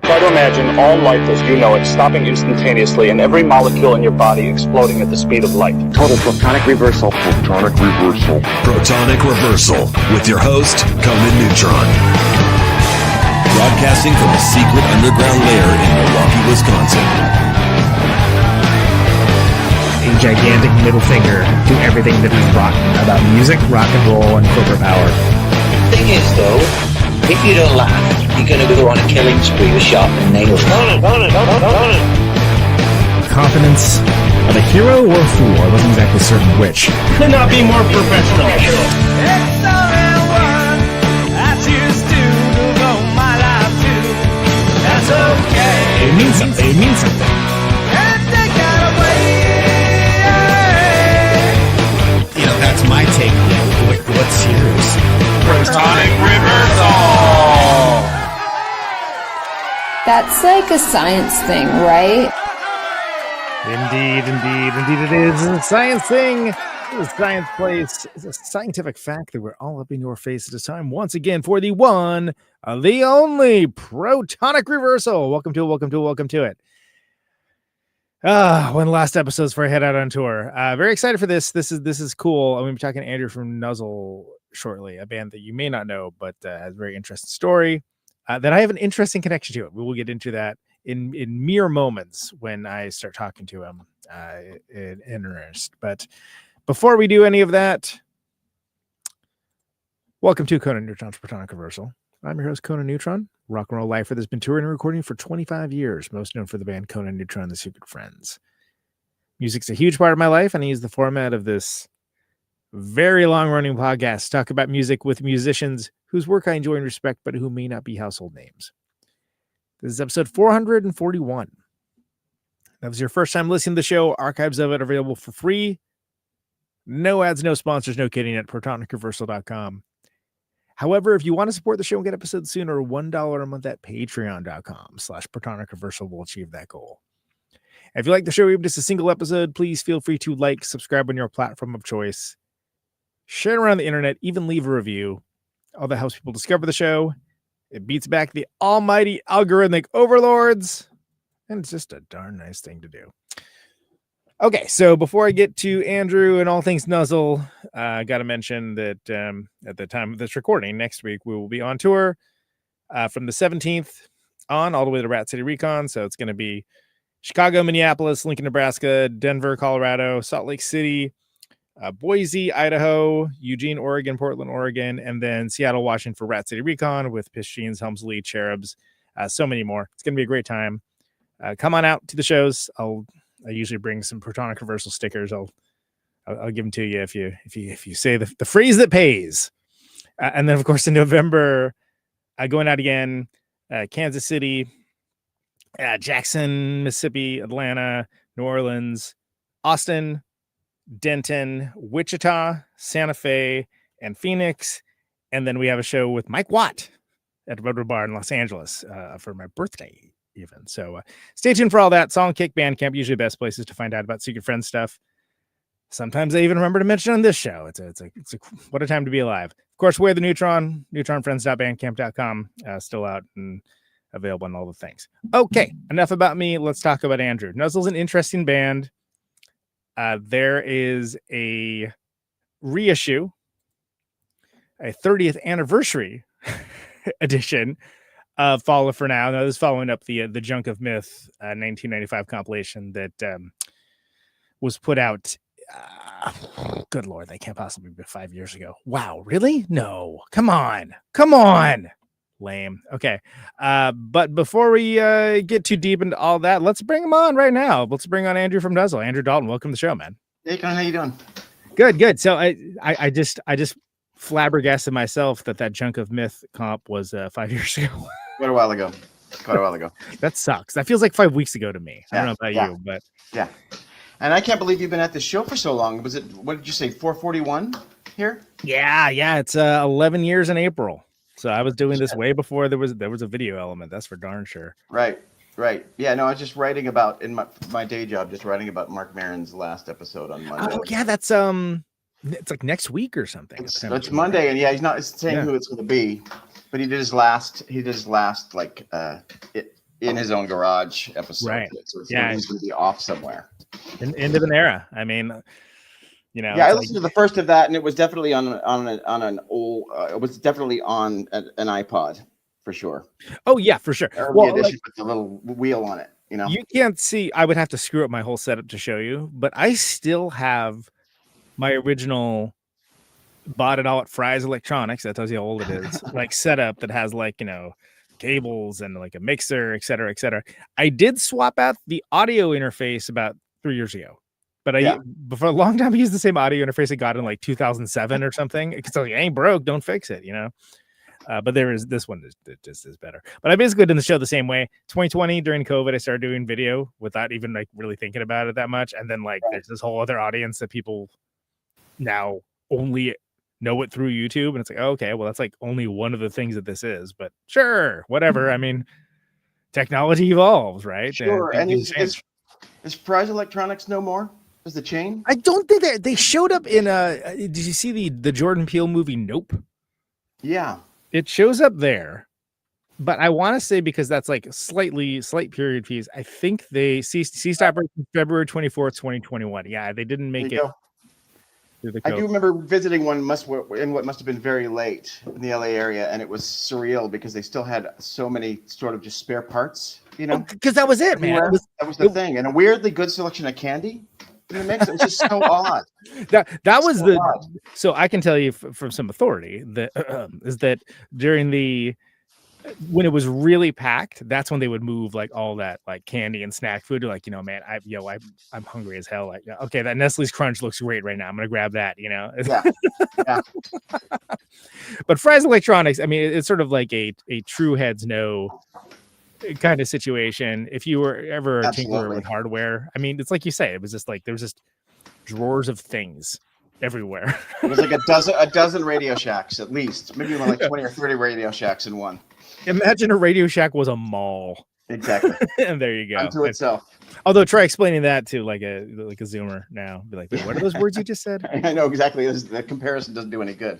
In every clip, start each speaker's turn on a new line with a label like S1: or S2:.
S1: Try to imagine all life as you know it stopping instantaneously and every molecule in your body exploding at the speed of light.
S2: Total protonic reversal.
S3: Protonic reversal.
S4: Protonic reversal with your host, Conan Neutron. Broadcasting from a secret underground lair in Milwaukee, Wisconsin.
S5: A gigantic middle finger to everything that is rotten about music, rock and roll, and corporate power.
S6: The thing is, though, if you don't laugh, you're going to go on a killing spree with sharpened nails.
S5: Confidence of a hero or a fool. I wasn't exactly certain which.
S7: Could not be more professional.
S5: It means something. It means something. You know, that's my take on it. What's yours?
S7: Protonic reversal.
S8: That's like a science thing, right?
S5: Indeed it is. It's a science thing. It's a science place. It's a scientific fact that we're all up in your face at this time. Once again, for the one, the only Protonic reversal. Welcome to it. One of the last episodes before I head out on tour. Very excited for this. This is cool. I'm going to be talking to Andrew from Nuzzle shortly, a band that you may not know, but has a very interesting story that I have an interesting connection to it. We will get into that in mere moments when I start talking to him in earnest. But before we do any of that, welcome to Conan Neutron's Protonic Reversal. I'm your host, Conan Neutron, rock and roll lifer that's been touring and recording for 25 years, most known for the band Conan Neutron and the Secret Friends. Music's a huge part of my life, and I use the format of this very long-running podcast to talk about music with musicians whose work I enjoy and respect, but who may not be household names. This is episode 441. That was your first time listening to the show. Archives of it are available for free. No ads, no sponsors, no kidding at protonicreversal.com. However, if you want to support the show and get episodes sooner, $1 a month at patreon.com/protonicreversal will achieve that goal. If you like the show, even just a single episode, please feel free to like, subscribe on your platform of choice, share it around the internet, even leave a review. All that helps people discover the show. It beats back the almighty algorithmic overlords, and it's just a darn nice thing to do. Okay, so before I get to Andrew and all things Nuzzle, I got to mention that at the time of this recording, next week, we will be on tour from the 17th on all the way to Rat City Recon. So it's going to be Chicago, Minneapolis, Lincoln, Nebraska, Denver, Colorado, Salt Lake City, Boise, Idaho, Eugene, Oregon, Portland, Oregon, and then Seattle, Washington for Rat City Recon with Pistines, Helmsley, Cherubs, so many more. It's going to be a great time. Come on out to the shows. I usually bring some Protonic Reversal stickers. I'll give them to you if you say the phrase that pays. And then of course in November, going out again, Kansas City, Jackson, Mississippi, Atlanta, New Orleans, Austin, Denton, Wichita, Santa Fe, and Phoenix. And then we have a show with Mike Watt at Redwood Bar in Los Angeles for my birthday. Even so, stay tuned for all that. Song Kick, Bandcamp, usually the best places to find out about Secret Friends stuff. Sometimes I even remember to mention on this show. It's a what a time to be alive. Of course, we're the Neutron, neutronfriends.bandcamp.com, still out and available on all the things. Okay, enough about me. Let's talk about Andrew. Nuzzle's an interesting band. There is a reissue, a 30th anniversary edition of Follow For Now. Now, this is following up the Junk of Myth 1995 compilation that was put out. Good Lord, that can't possibly be 5 years ago. Wow, really? No, come on. Lame. Okay, but before we get too deep into all that, let's bring him on right now. Let's bring on Andrew from Nuzzle. Andrew Dalton, welcome to the show, man.
S9: Hey, Con, how you doing?
S5: Good. So I just flabbergasted myself that Junk of Myth comp was 5 years ago.
S9: Quite a while ago.
S5: That sucks. That feels like 5 weeks ago to me. I don't know about you, but
S9: yeah. And I can't believe you've been at this show for so long. Was it? What did you say? 441 here?
S5: Yeah. It's 11 years in April. So I was doing this way before there was a video element. That's for darn sure.
S9: Right. Yeah. No, I was just writing about in my day job, just writing about Mark Maron's last episode on Monday.
S5: Oh yeah, that's it's like next week or something.
S9: It's Monday, and yeah, he's not saying who it's going to be. But he did his last like in his own garage episode.
S5: Right.
S9: So it's
S5: Yeah.
S9: he's going to be off somewhere.
S5: End of an era. I mean, you know.
S9: Yeah, I
S5: it's
S9: listened to the first of that, and it was definitely on an old. It was definitely on an iPod for sure.
S5: Oh yeah, for sure.
S9: Early
S5: Well,
S9: edition with the little wheel on it. You know,
S5: you can't see. I would have to screw up my whole setup to show you, but I still have my original. Bought it all at Fry's Electronics. That tells you how old it is. Like setup that has like, you know, cables and like a mixer, et cetera, et cetera. I did swap out the audio interface about 3 years ago, but for a long time I used the same audio interface I got in like 2007 or something. It's like, it ain't broke, don't fix it, you know. But there is this one that just is better. But I basically did the show the same way. 2020 during COVID, I started doing video without even like really thinking about it that much. And then like there's this whole other audience that people now only know it through YouTube, and it's like, oh, okay, well, that's like only one of the things that this is, but sure, whatever. I mean, technology evolves, right?
S9: Sure. And is Fry's Electronics no more? Is the chain?
S5: I don't think they showed up in did you see the Jordan Peele movie Nope?
S9: Yeah,
S5: it shows up there, but I want to say because that's like slight period piece. I think they ceased operating February 24th, 2021. Yeah, they didn't make it.
S9: I do remember visiting one in what must have been very late in the LA area, and it was surreal because they still had so many sort of just spare parts, you know?
S5: Because that was it, man.
S9: That was the thing, and a weirdly good selection of candy in the mix. It was just so odd.
S5: That was so odd. So I can tell you from some authority that is that during when it was really packed, that's when they would move like all that like candy and snack food. Like, you know, man, I'm hungry as hell. Like, okay, that Nestle's Crunch looks great right now. I'm gonna grab that, you know.
S9: Yeah.
S5: But Fry's Electronics, I mean, it's sort of like a true heads no kind of situation. If you were ever a tinkerer with hardware, I mean, it's like you say, it was just like there was just drawers of things everywhere.
S9: It was like a dozen Radio Shacks at least, maybe like 20 or 30 Radio Shacks in one.
S5: Imagine a Radio Shack was a mall.
S9: Exactly.
S5: And there you go.
S9: Unto itself.
S5: Although try explaining that to like a Zoomer now. Be like, what are those words you just said?
S9: I know exactly. The comparison doesn't do any good.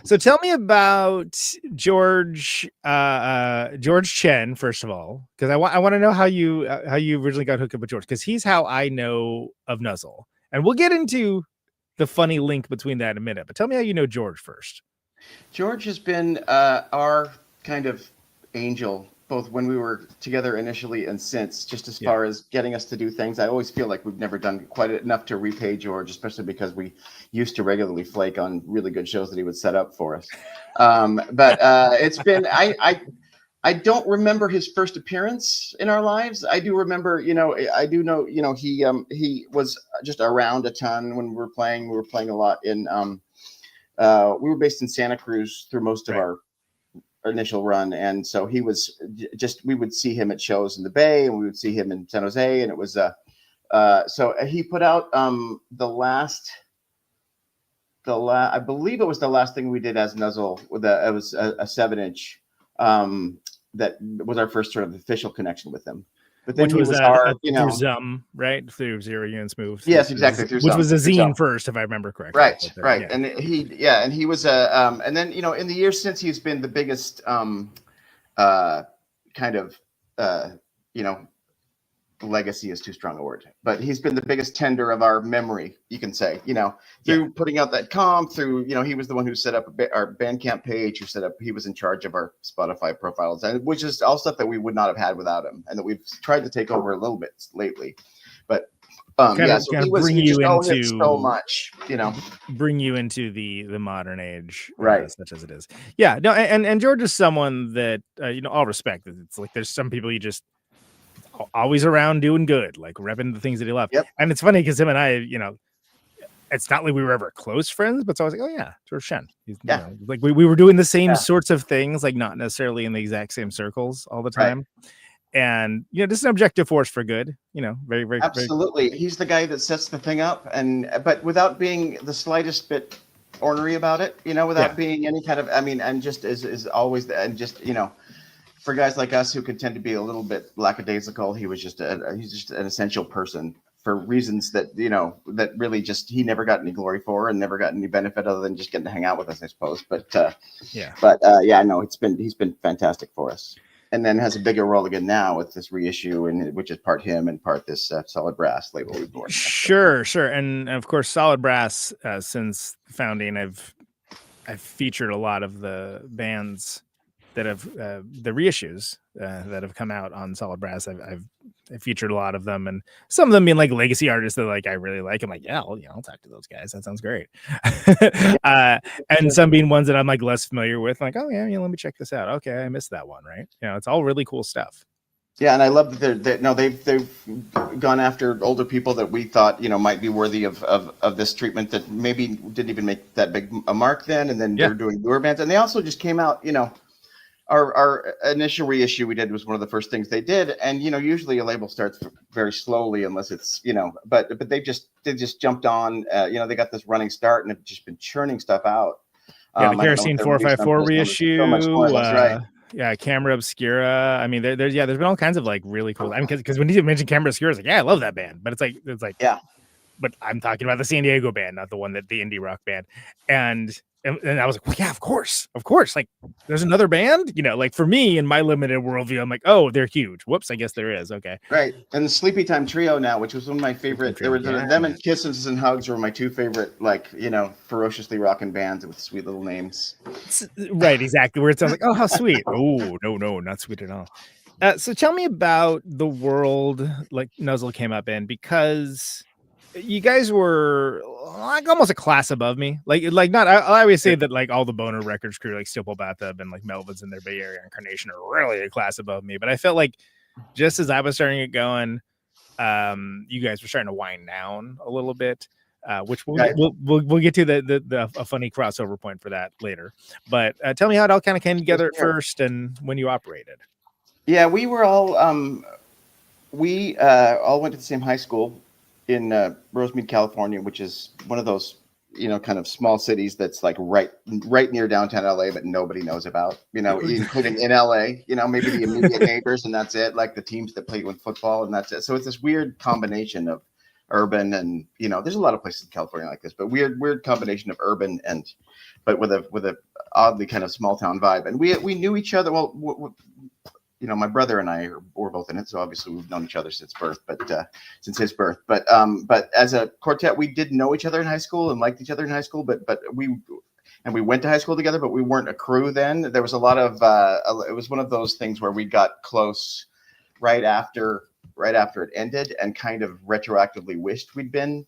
S5: So tell me about George Chen, first of all, because I want to know how you originally got hooked up with George, because he's how I know of Nuzzle. And we'll get into the funny link between that in a minute. But tell me how you know George first.
S9: George has been our kind of angel, both when we were together initially and since, just as far as getting us to do things. I always feel like we've never done quite enough to repay George, especially because we used to regularly flake on really good shows that he would set up for us. But it's been, I don't remember his first appearance in our lives. I do remember, he was just around a ton when we were playing. We were playing a lot in, we were based in Santa Cruz through most of our initial run, and so he was we would see him at shows in the Bay, and we would see him in San Jose, and it was so he put out I believe it was the last thing we did as Nuzzle. It was a 7-inch that was our first sort of official connection with him. But then
S5: which was
S9: through
S5: Zum, right? Through Zero Units Moved.
S9: Yes, exactly.
S5: Which was a zine first, if I remember correctly.
S9: Right, right. Yeah. And he was and then, in the years since, he's been the biggest legacy is too strong a word, but he's been the biggest tender of our memory, you can say, through putting out that comp, through, he was the one who set up our Bandcamp page, he was in charge of our Spotify profiles, and which is all stuff that we would not have had without him, and that we've tried to take over a little bit lately. But so he bring you into so much,
S5: bring you into the modern age,
S9: right?
S5: Such as it is. Yeah, no, and George is someone that all respect. It's like there's some people you just always around doing good, like repping the things that he loved.
S9: Yep.
S5: And it's funny because him and I, it's not like we were ever close friends, but so I was like, oh yeah, George Chen. Like we were doing the same sorts of things, like not necessarily in the exact same circles all the time. Right. And just an objective force for good, very, very
S9: absolutely.
S5: Very...
S9: He's the guy that sets the thing up, but without being the slightest bit ornery about it, without being any kind of, and just is always, and just, for guys like us who can tend to be a little bit lackadaisical, he's just an essential person for reasons that, that really just, he never got any glory for and never got any benefit other than just getting to hang out with us, I suppose. But he's been fantastic for us. and then has a bigger role again now with this reissue, and which is part him and part this Solid Brass label we've been working
S5: Sure. And of course, Solid Brass, since founding, I've featured a lot of the bands that have the reissues that have come out on Solid Brass. I've featured a lot of them, and some of them being like legacy artists that like I really like. I'm like, yeah, I'll talk to those guys. That sounds great. And some being ones that I'm like less familiar with. Like, oh yeah, let me check this out. Okay, I missed that one. Right? It's all really cool stuff.
S9: Yeah, and I love that they've gone after older people that we thought might be worthy of this treatment that maybe didn't even make that big a mark then, and then they're doing newer bands, and they also just came out. Our initial reissue we did was one of the first things they did, and usually a label starts very slowly unless it's but they just jumped on. They got this running start and have just been churning stuff out.
S5: The Kerosene 454 reissue.
S9: So much more. That's right.
S5: Yeah, Camera Obscura. I mean, there's been all kinds of like really cool. I mean, because when you mention Camera Obscura, it's like, yeah, I love that band, but it's like
S9: yeah.
S5: But I'm talking about the San Diego band, not the one that the indie rock band. And I was like, well, yeah, of course. Like, there's another band, like for me in my limited worldview, I'm like, oh, they're huge. Whoops, I guess there is. Okay.
S9: Right. And the Sleepy Time Trio now, which was one of my favorite. There were them and Kisses and Hugs were my two favorite, ferociously rocking bands with sweet little names.
S5: Right. Exactly. Where it sounds like, oh, how sweet. Oh, no, not sweet at all. So tell me about the world like Nuzzle came up in, because you guys were like almost a class above me. Like not. I always say that like all the Boner Records crew, like Stipple Bathtub and like Melvin's in their Bay Area incarnation, are really a class above me. But I felt like just as I was starting it going, you guys were starting to wind down a little bit, which we'll get to a funny crossover point for that later. But tell me how it all kind of came together at first and when you operated.
S9: Yeah, we were all all went to the same high school in Rosemead, California, which is one of those, kind of small cities that's like right near downtown LA, but nobody knows about, including in LA, maybe the immediate neighbors, and that's it, like the teams that play with football, and that's it. So it's this weird combination of urban and, there's a lot of places in California like this, but weird combination of urban but with a oddly kind of small town vibe. And we knew each other. Well, my brother and I were both in it, so obviously we've known each other since since his birth. But as a quartet, we did know each other in high school and liked each other in high school. But we went to high school together, but we weren't a crew then. There was a lot of it was one of those things where we got close right after it ended, and kind of retroactively wished we'd been,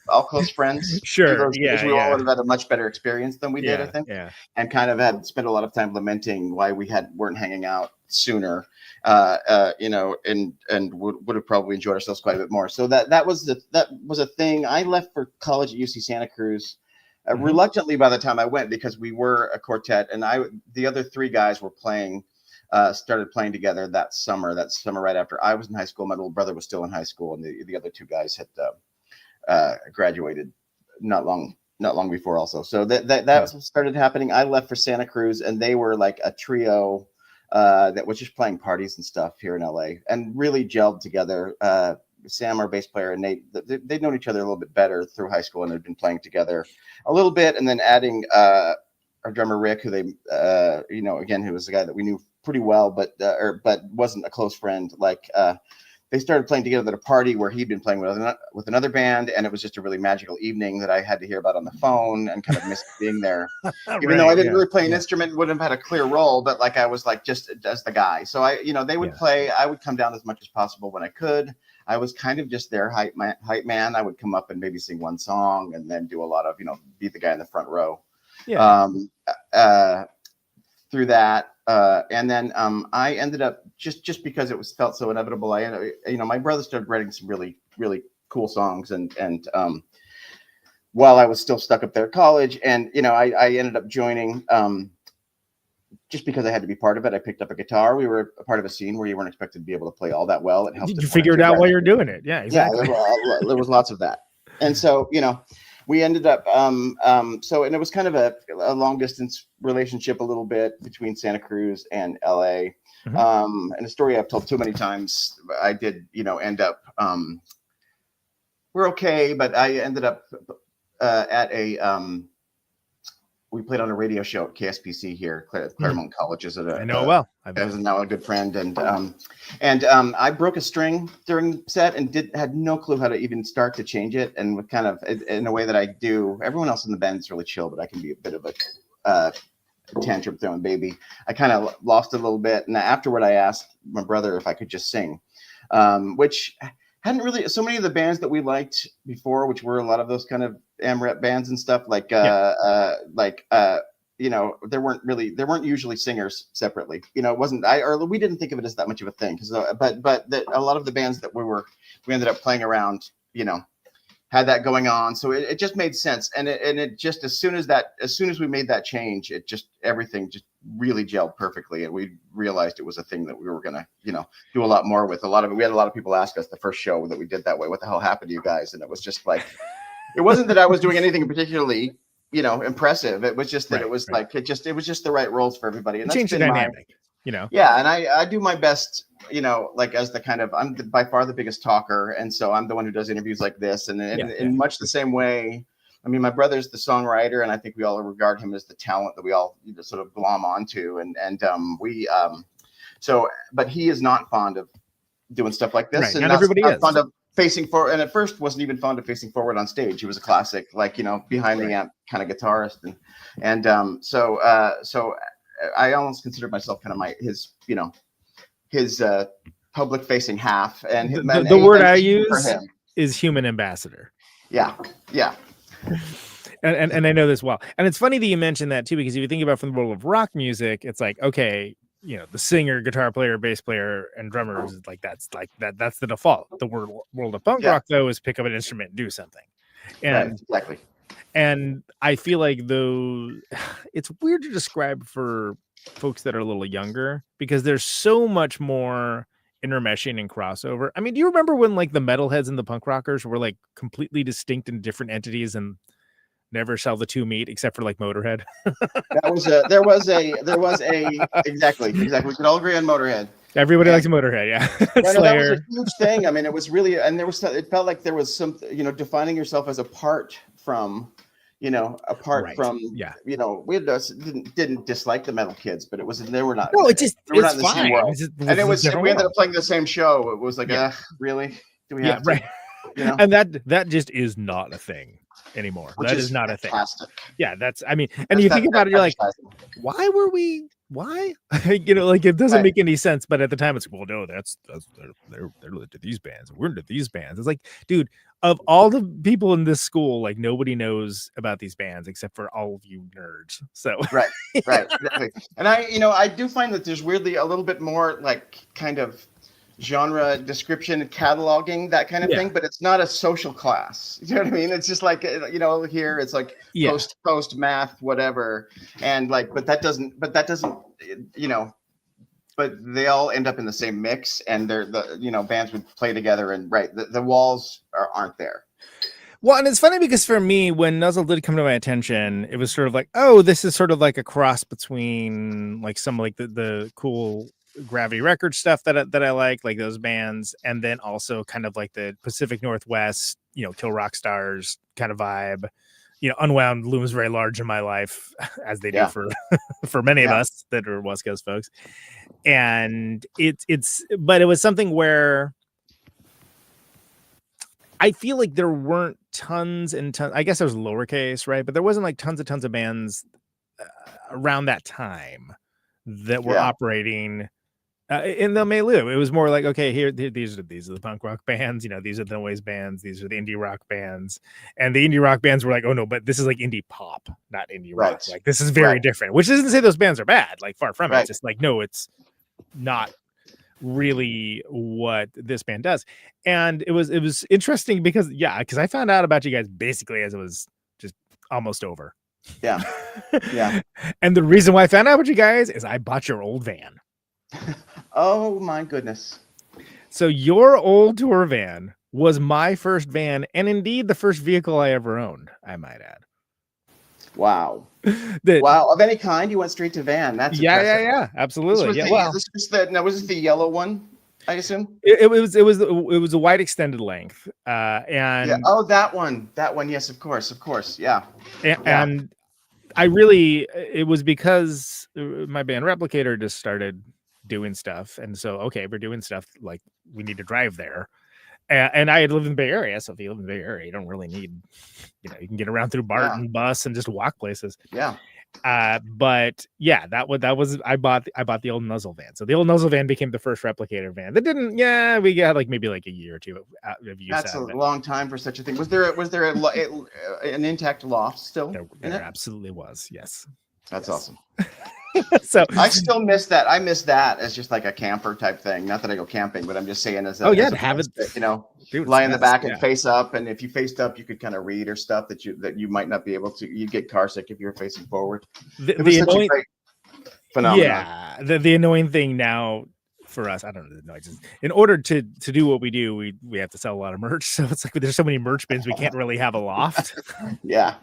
S9: all close friends.
S5: Sure.
S9: We all would have had a much better experience than we did, I think.
S5: Yeah.
S9: And kind of had spent a lot of time lamenting why we weren't hanging out sooner, and would have probably enjoyed ourselves quite a bit more. So that was a thing. I left for college at UC Santa Cruz. Reluctantly by the time I went, because we were a quartet, and the other three guys were started playing together that summer right after I was in high school. My little brother was still in high school, and the other two guys had graduated not long before also. So that started happening. I left for Santa Cruz, and they were like a trio that was just playing parties and stuff here in LA, and really gelled together. Sam, our bass player, and Nate, they'd known each other a little bit better through high school and had been playing together a little bit. And then adding our drummer Rick, who again, who was the guy that we knew pretty well, but wasn't a close friend. They started playing together at a party where he'd been playing with another band, and it was just a really magical evening that I had to hear about on the phone and kind of missed being there. Even though I didn't really play an instrument, wouldn't have had a clear role, but I was just as the guy. So they would play. I would come down as much as possible when I could. I was kind of just their hype man. I would come up and maybe sing one song, and then do a lot of be the guy in the front row. Through that, and then I ended up just because it felt so inevitable. My brother started writing some really, really cool songs, and while I was still stuck up there at college, and I ended up joining just because I had to be part of it. I picked up a guitar. We were a part of a scene where you weren't expected to be able to play all that well. It helped.
S5: You figure it out while you're doing it. Yeah, exactly.
S9: Yeah, there was lots of that, and so we ended up and it was kind of a long distance relationship a little bit between Santa Cruz and LA. And a story I've told too many times. I did end up we're okay, but I ended up at a we played on a radio show at KSPC here, Claremont College. Is it?
S5: I know well.
S9: Is now a good friend, and I broke a string during the set and had no clue how to even start to change it, and kind of in a way that I do. Everyone else in the band is really chill, but I can be a bit of a tantrum throwing baby. I kind of lost a little bit, and afterward I asked my brother if I could just sing, which hadn't really. So many of the bands that we liked before, which were a lot of those kind of AMREP bands and stuff, like you know, there weren't usually singers separately. You know, it wasn't we didn't think of it as that much of a thing, because but a lot of the bands that we ended up playing around, you know, had that going on. So it just made sense, and it just as soon as we made that change, everything just really gelled perfectly, and we realized it was a thing that we were gonna, you know, do a lot more with. We had a lot of people ask us the first show that we did that way, what the hell happened to you guys? And it was just like, it wasn't that I was doing anything particularly, you know, impressive. It was just that it was like it was just the right roles for everybody, and that's
S5: change the dynamic, you know.
S9: Yeah, and I do my best, you know, like as the kind of by far the biggest talker, and so I'm the one who does interviews like this, and in much the same way. I mean, my brother's the songwriter, and I think we all regard him as the talent that we all sort of glom onto, but he is not fond of doing stuff like this, and
S5: not everybody is
S9: fond of facing forward, and at first wasn't even fond of facing forward on stage. He was a classic, like, you know, behind the amp kind of guitarist, so I almost considered myself kind of his public facing half, and
S5: the word I use is human ambassador.
S9: Yeah.
S5: And I know this well, and it's funny that you mentioned that too, because if you think about from the world of rock music, it's like, okay, you know, the singer, guitar player, bass player, and drummers, like that's the default. The world of punk rock, though, is pick up an instrument and do something. And
S9: exactly.
S5: And I feel like, though, it's weird to describe for folks that are a little younger, because there's so much more intermeshing and crossover. I mean, do you remember when like the metalheads and the punk rockers were like completely distinct and different entities and never shall the two meet, except for like Motorhead?
S9: There was a exactly. We could all agree on Motorhead.
S5: Everybody likes Motorhead, yeah.
S9: Slayer. That was a huge thing. I mean, it was really, and it felt like there was some, you know, defining yourself as apart from, you know, you know, we didn't dislike the metal kids, but they were not.
S5: No, it's
S9: fine. We ended up playing the same show. It was like, really? Do we have to? Right. You know?
S5: And that just is not a thing anymore. That is not fantastic. A thing. Yeah, and you think about it, you're like, why? You know, like, it doesn't make any sense, but at the time it's, well, no, they're into these bands, we're into these bands. It's like, dude, of all the people in this school, like, nobody knows about these bands except for all of you nerds. So
S9: right, exactly. And I do find that there's weirdly a little bit more like kind of genre description, cataloging, that kind of thing, but it's not a social class. You know what I mean? It's just like, you know, here it's like post math, whatever, and like, but that doesn't, you know, but they all end up in the same mix, and bands would play together, and the walls aren't there.
S5: Well, and it's funny because for me, when Nuzzle did come to my attention, it was sort of like, oh, this is sort of like a cross between like some like the cool Gravity Records stuff that I like those bands, and then also kind of like the Pacific Northwest, you know, Kill Rock Stars kind of vibe. You know, Unwound looms very large in my life, as they do for many of us that are West Coast folks. And but it was something where I feel like there weren't tons and tons. I guess there was lowercase, right? But there wasn't like tons of bands around that time that were operating in the milieu. It was more like, okay, these are the punk rock bands, you know, these are the noise bands, these are the indie rock bands, and the indie rock bands were like, oh no, but this is like indie pop, not indie rock. Like, this is very different. Which isn't to say those bands are bad, like, far from it. It's just like, no, it's not really what this band does. And it was interesting because I found out about you guys basically as it was just almost over.
S9: Yeah.
S5: And the reason why I found out about you guys is I bought your old van.
S9: Oh my goodness.
S5: So your old tour van was my first van, and indeed the first vehicle I ever owned, I might add.
S9: Wow. Wow, of any kind, you went straight to van. That's impressive.
S5: Yeah, absolutely.
S9: Was this the yellow one, I assume?
S5: It was a wide extended length.
S9: That one. Yes, of course. Yeah.
S5: And it was because my band Replicator just started doing stuff. And so, okay, we're doing stuff, like we need to drive there. And I had lived in the Bay Area. So if you live in the Bay Area, you don't really need, you can get around through Barton bus and just walk places.
S9: Yeah.
S5: But yeah, that was I bought the old Nuzzle van. So the old Nuzzle van became the first Replicator van. That didn't, we got maybe a year or two of use.
S9: That's a long time for such a thing. Was there an intact loft still?
S5: There absolutely was. Yes.
S9: That's awesome.
S5: So
S9: I still miss that. I miss that as just like a camper type thing. Not that I go camping, but I'm just saying as
S5: to have it,
S9: lie in the back and face up. And if you faced up, you could kind of read or stuff that you might not be able to. You'd get car sick if you were facing forward. It was such a great phenomenon.
S5: Yeah, the annoying thing now for us, I don't know. In order to do what we do, we have to sell a lot of merch. So it's like there's so many merch bins, we can't really have a loft.
S9: yeah.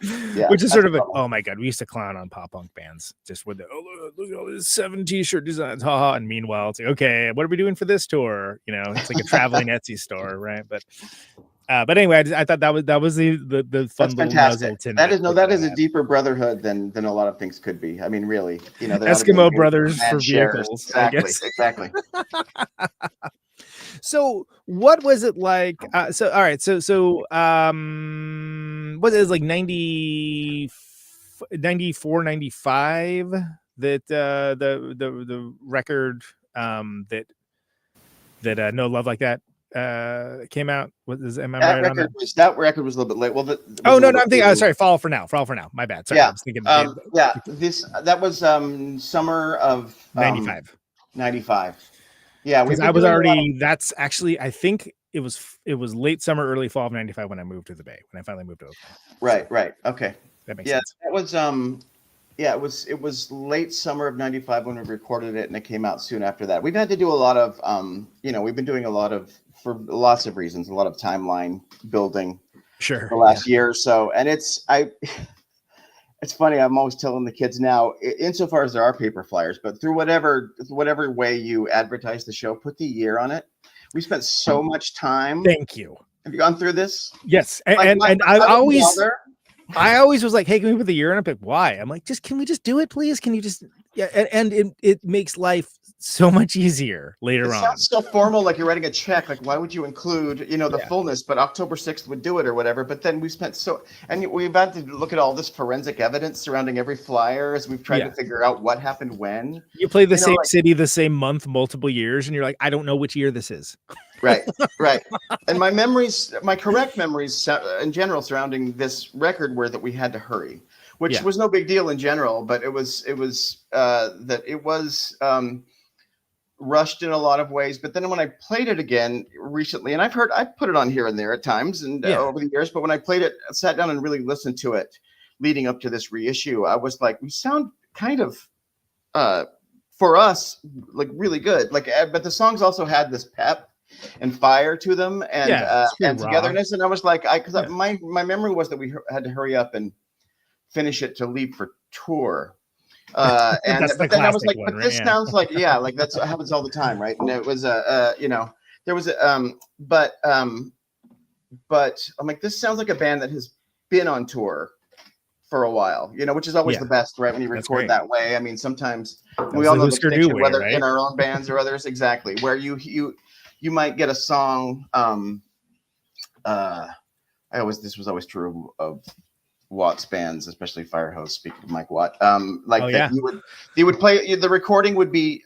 S5: Which is sort of oh my god, we used to clown on pop punk bands just with look at all these 7 t-shirt designs, haha. And meanwhile, it's like, okay, what are we doing for this tour? It's like a traveling Etsy store, right? But anyway, I thought that was the fun little Nuzzle.
S9: That is a deeper brotherhood than a lot of things could be. I mean, really,
S5: Eskimo brothers for vehicles.
S9: Exactly.
S5: So what was it like? So all right, so what is like 94, 95 that the record that No Love Like That came out. Am I right on that?
S9: That record was a little bit late. Well,
S5: I'm thinking. Sorry, Fall for Now. My bad. Sorry, I was thinking.
S9: That was summer of
S5: 95.
S9: 95. Yeah,
S5: I was already. That's actually. I think it was late summer, early fall of 95 when I moved to the Bay. When I finally moved to Oakland.
S9: Right. Okay.
S5: That makes sense.
S9: That was it was late summer of 95 when we recorded it, and it came out soon after that. We've had to do a lot of we've been doing a lot of, for lots of reasons, a lot of timeline building the last year or so. And it's funny, I'm always telling the kids now, insofar as there are paper flyers, but through whatever way you advertise the show, put the year on it. We spent so much time.
S5: Thank you.
S9: Have you gone through this?
S5: Yes. And I always was like, hey, can we put the year in? I'm like, why? I'm like, can we just do it, please? Can you just, and it makes life so much easier later on.
S9: It sounds so formal, like you're writing a check. Like, why would you include, the fullness? But October 6th would do it or whatever. But then we spent and we've had to look at all this forensic evidence surrounding every flyer as we've tried to figure out what happened when.
S5: You play the same city, the same month, multiple years, and you're like, I don't know which year this is.
S9: Right. And my correct memories in general surrounding this record were that we had to hurry, which was no big deal in general, but it was rushed in a lot of ways. But then when I played it again recently, and I've put it on here and there at times and over the years, but when I played it, I sat down and really listened to it leading up to this reissue, I was like, we sound kind of, for us, like really good. Like, but the songs also had this pep and fire to them and togetherness. And I was like, my memory was that we had to hurry up and finish it to leave for tour. But then I was like, this sounds like, like that's what happens all the time. Right. And it was, there was but I'm like, this sounds like a band that has been on tour for a while, which is always the best, right? When you record that way. I mean, sometimes we all know the distinction, whether in our own bands or others, exactly, where you might get a song. This was always true of Watt's bands, especially Firehose. Speaking of Mike Watt, you would play. The recording would be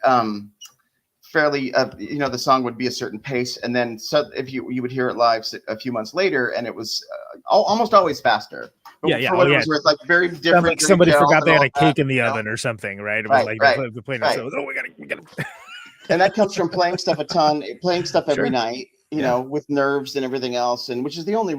S9: fairly, the song would be a certain pace, and then if you would hear it live a few months later, and it was almost always faster. It was like very different.
S5: Like somebody forgot they had a cake in the oven or something, right? It was like the plane. So, we gotta.
S9: And that comes from playing stuff a ton, playing stuff every night, with nerves and everything else, and which is the only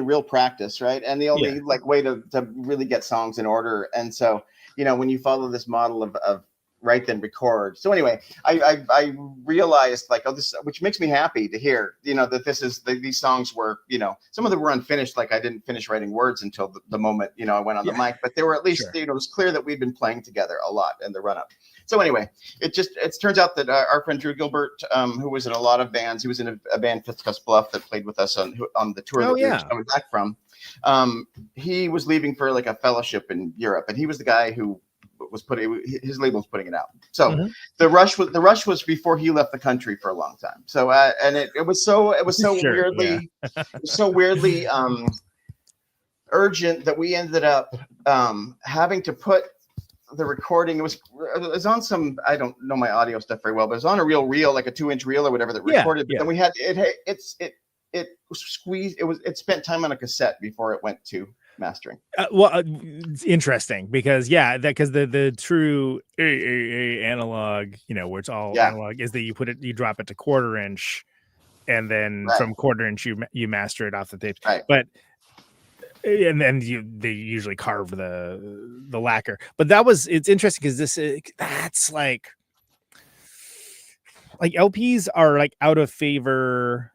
S9: real practice, right? And the only way to really get songs in order. And so, when you follow this model of write then record. So anyway, I realized this, which makes me happy to hear, that these songs were, some of them were unfinished. Like I didn't finish writing words until the moment, I went on the mic, but they were at least, it was clear that we'd been playing together a lot in the run up. So anyway, it turns out that our friend Drew Gilbert, who was in a lot of bands, he was in a band Fisticuffs Bluff that played with us on the tour that we were coming back from. he was leaving for like a fellowship in Europe, and he was the guy who was putting his label was putting it out. So the rush was before he left the country for a long time. So and it was so
S5: Sure,
S9: weirdly urgent that we ended up having to put the recording. It was on some, I don't know my audio stuff very well, but it was on a reel, like a 2-inch reel or whatever that recorded. But then we had it squeezed. It spent time on a cassette before it went to mastering.
S5: It's interesting because the true AAA analog, where it's all analog, is that you drop it to 1/4 inch, and then from 1/4 inch you master it off the tape.
S9: Right.
S5: But and then they usually carve the lacquer. But it's interesting because that's like LPs are like out of favor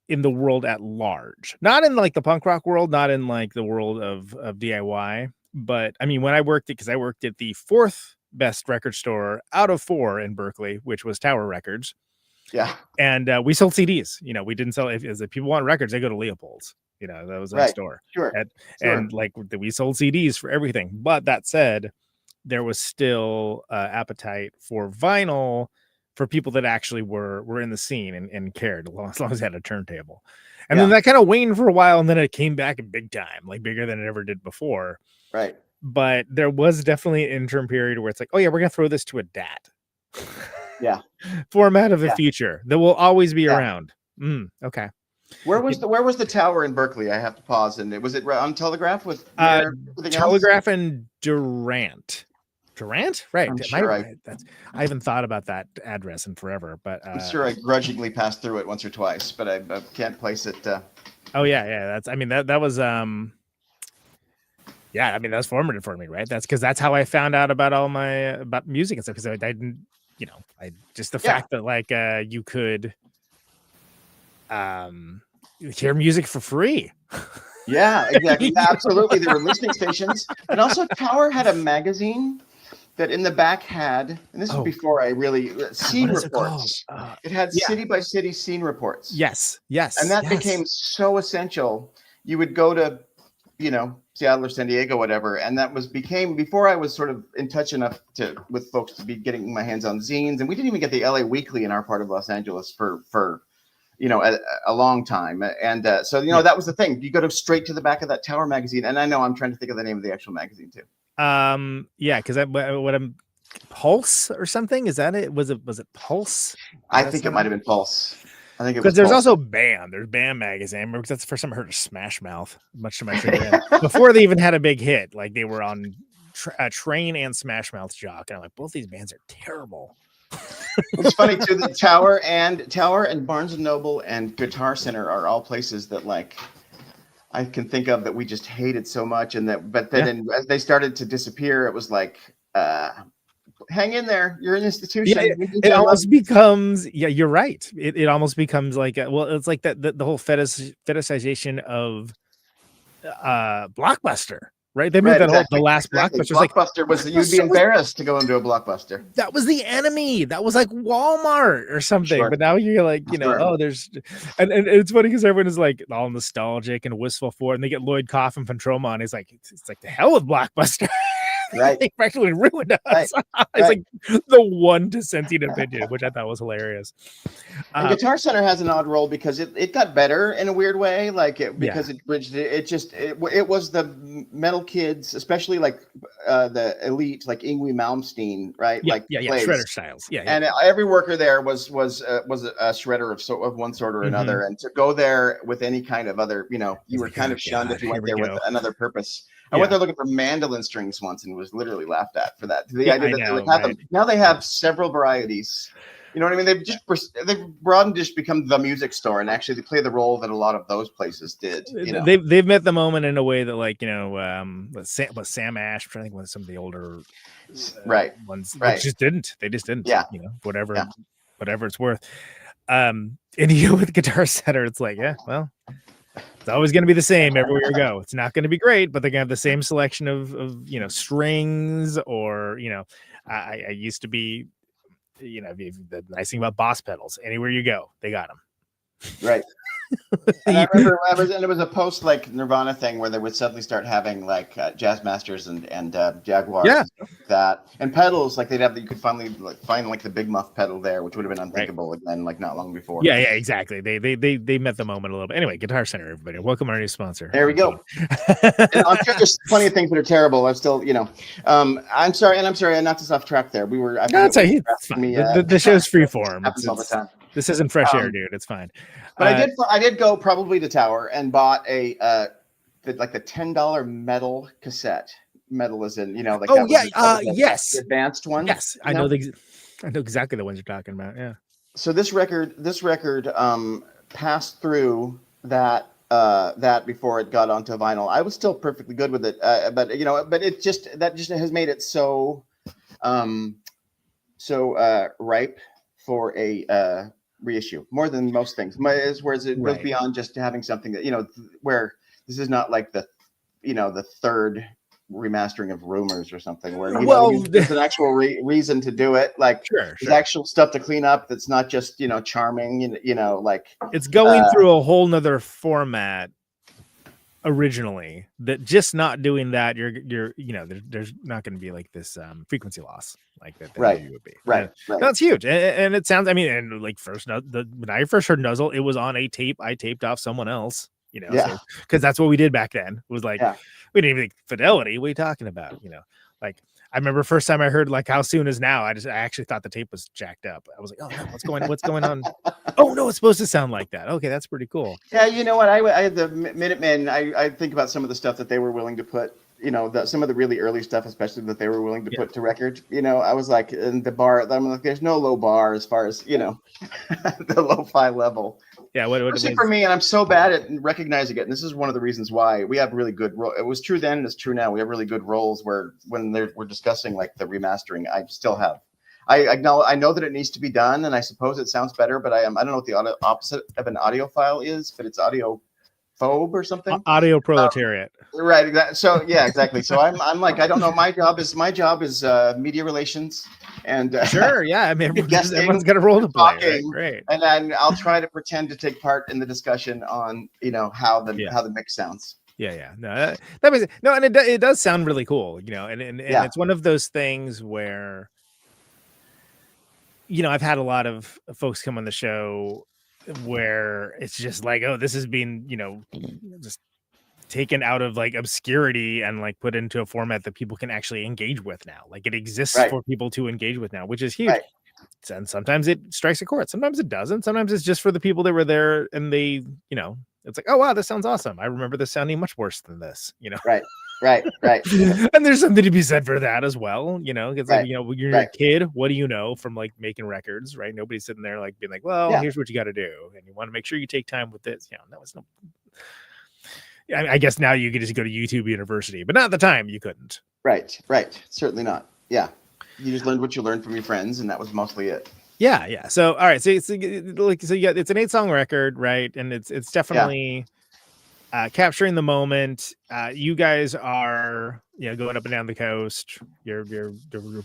S5: in the world at large, not in like the punk rock world, not in like the world of DIY. But I mean, when I worked at the 4th best record store out of 4 in Berkeley, which was Tower Records.
S9: Yeah.
S5: And we sold CDs. We didn't sell, if people want records, they go to Leopold's. That was that store.
S9: Sure.
S5: And like we sold CDs for everything. But that said, there was still appetite for vinyl for people that actually were in the scene and cared, as long as they had a turntable. And then that kind of waned for a while, and then it came back in big time, like bigger than it ever did before.
S9: Right.
S5: But there was definitely an interim period where it's like, oh yeah, we're gonna throw this to a DAT.
S9: Yeah.
S5: Format of the future that will always be around. Okay.
S9: Where was the tower in Berkeley? I have to pause. And was it on Telegraph with
S5: Telegraph and Durant? Right.
S9: I'm sure
S5: I haven't thought about that address in forever, but
S9: I'm sure I grudgingly passed through it once or twice, but I can't place it.
S5: Oh yeah. That was that was formative for me, right? That's because that's how I found out about music and stuff. Because I didn't, the fact that like you could hear music for free.
S9: Yeah, exactly. Absolutely. There were listening stations, and also Tower had a magazine that in the back had, and this was before I really scene reports. It had city by city scene reports.
S5: Yes.
S9: And that became so essential. You would go to, Seattle or San Diego, whatever, and that became before I was sort of in touch enough with folks to be getting my hands on zines, and we didn't even get the LA Weekly in our part of Los Angeles for a long time. And so that was the thing. You go straight to the back of that Tower magazine, and I know I'm trying to think of the name of the actual magazine too.
S5: Because what I'm Pulse or something, is that it? Was it Pulse?
S9: I think it might have been Pulse. I think it was
S5: because there's
S9: Pulse.
S5: Also BAM. There's BAM magazine. Because that's the first time I heard of Smash Mouth. Much to my chagrin. Before they even had a big hit, like they were on Train and Smash Mouth Jock, and I'm like, both these bands are terrible.
S9: It's funny too. The Tower and Barnes and Noble and Guitar Center are all places that like I can think of that we just hated so much, but then as they started to disappear, it was like, hang in there, you're an institution.
S5: It almost becomes, you're right. It almost becomes like, it's like that the whole fetishization of Blockbuster. Right, they made the last Blockbuster.
S9: Blockbuster was you'd be embarrassed to go into a Blockbuster.
S5: That was the enemy. That was like Walmart or something. Sure. But now you're like, there's, and it's funny because everyone is like all nostalgic and wistful for it, and they get Lloyd Kaufman from Troma, and he's like, it's like the hell with Blockbuster.
S9: Right,
S5: they practically ruined us.
S9: Right.
S5: It's like the one dissenting opinion, which I thought was hilarious.
S9: And Guitar Center has an odd role because it got better in a weird way, because it bridged it. It was the metal kids, especially like the elite, like Yngwie Malmsteen, right?
S5: Shredder styles.
S9: And every worker there was a shredder of one sort or another, and to go there with any kind of other, you were kind of shunned if you went there with another purpose. I went there looking for mandolin strings once and was literally laughed at for that. The idea that they would have them. Now they have several varieties. You know what I mean? They've broadened, just become the music store, and actually they play the role that a lot of those places did.
S5: They've met the moment in a way that, like, Sam Ash, I'm trying to think of some of the older ones, they just didn't.
S9: Yeah.
S5: Whatever it's worth. And with Guitar Center, it's like, it's always going to be the same everywhere you go. It's not going to be great, but they're going to have the same selection of strings, or I used to be, the nice thing about Boss pedals, anywhere you go, they got them.
S9: Right. And I remember, and it was a post like Nirvana thing where they would suddenly start having like jazz masters and Jaguars
S5: Yeah.
S9: and stuff like that, and pedals like they'd have that you could finally find like the Big Muff pedal there, which would have been unthinkable again like not long before.
S5: Yeah, exactly. They met the moment a little bit. Anyway, Guitar Center, everybody. Welcome our new sponsor.
S9: There we go. And I'm sure there's plenty of things that are terrible. I'm still, I'm sorry, and not to off track there. We were.
S5: No, it's fine. The show's free form.
S9: Happens all the time.
S5: This isn't fresh air, dude. It's fine.
S9: But I did go probably to Tower and bought the $10 metal cassette. Metal is in, like
S5: yes,
S9: the advanced one.
S5: Yes, I know exactly the ones you're talking about. Yeah.
S9: So this record passed through that before it got onto vinyl. I was still perfectly good with it, but it just has made it so ripe for a reissue more than most things. Whereas it goes beyond just having something that where this is not like the third remastering of Rumors or something where there's an actual reason to do it, like there's actual stuff to clean up that's not just charming, like
S5: it's going through a whole nother format originally, that just not doing that, you're there's not going to be like this frequency loss like that you would be.
S9: Right.
S5: That's huge. And it sounds, and like when I first heard Nuzzle, it was on a tape I taped off someone else, because that's what we did back then. It was like we didn't even think fidelity. What are you talking about? Like I remember first time I heard like How Soon Is Now, I actually thought the tape was jacked up. I was like, oh no, what's going on? Oh no, it's supposed to sound like that. Okay, that's pretty cool.
S9: Yeah, you know what? I had the Minutemen. I think about some of the stuff that they were willing to put, some of the really early stuff, especially that they were willing to put to record. I was like, in the bar, I'm like, there's no low bar as far as the lo-fi level.
S5: Yeah,
S9: especially for me, and I'm so bad at recognizing it. And this is one of the reasons why we have really good. It was true then, and it's true now. We have really good roles where when we're discussing like the remastering, I still have. I know that it needs to be done, and I suppose it sounds better, but I don't know what the opposite of an audiophile is, but it's audio phobe or something.
S5: Audio proletariat.
S9: Right. So yeah, exactly. So I'm like, I don't know. My job is media relations. And
S5: sure, yeah. I mean, everyone's got a role to play. Right? Great.
S9: And then I'll try to pretend to take part in the discussion on how the mix sounds.
S5: Yeah. No, that was no, and it does sound really cool. And it's one of those things where I've had a lot of folks come on the show where it's just like, oh, this is being just taken out of like obscurity and like put into a format that people can actually engage with now. Like it exists for people to engage with now, which is huge. And sometimes it strikes a chord, sometimes it doesn't. Sometimes it's just for the people that were there and they, it's like, oh wow, this sounds awesome. I remember this sounding much worse than this,
S9: Right.
S5: And there's something to be said for that as well, because when you're a kid, what do you know from like making records, right? Nobody's sitting there like being like, well, here's what you got to do, and you want to make sure you take time with this. That was no. I guess now you can just go to YouTube University, but not at the time you couldn't.
S9: Right. Certainly not. Yeah, you just learned what you learned from your friends, and that was mostly it.
S5: Yeah. So all right, so it's an 8-song record, right? And it's definitely. Capturing the moment. You guys are going up and down the coast. You're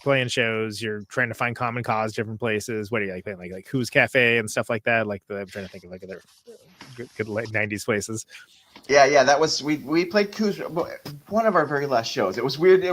S5: playing shows. You're trying to find common cause, different places. What are you like playing like Who's Cafe and stuff like that? I'm trying to think of like other good late 90s places.
S9: Yeah, that was we played Coos, one of our very last shows. It was weirdly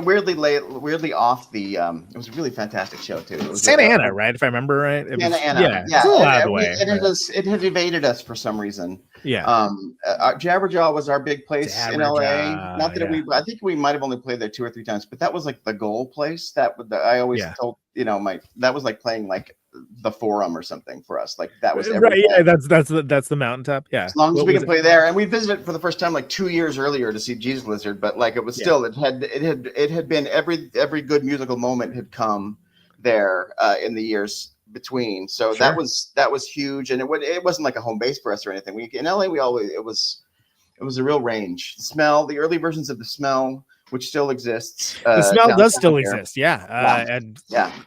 S9: off the it was a really fantastic show too. It was
S5: Santa Ana, right? If I remember right.
S9: Santa Ana.
S5: Yeah. It's a little out of the way.
S9: It had evaded us for some reason.
S5: Yeah.
S9: Jabberjaw was our big place in LA. Not that I think we might have only played there 2 or 3 times, but that was like the goal place. That I always told that was like playing like the Forum or something for us. Like that was
S5: right. Yeah, that's the mountaintop. Yeah,
S9: as long as we can play there. And we visited for the first time like 2 years earlier to see Jesus Lizard, but like it was still it had been every good musical moment had come there in the years between. So that was huge, and it wasn't like a home base for us or anything. In LA it was a real range. The early versions of The Smell, which still exists.
S5: The Smell does still exist,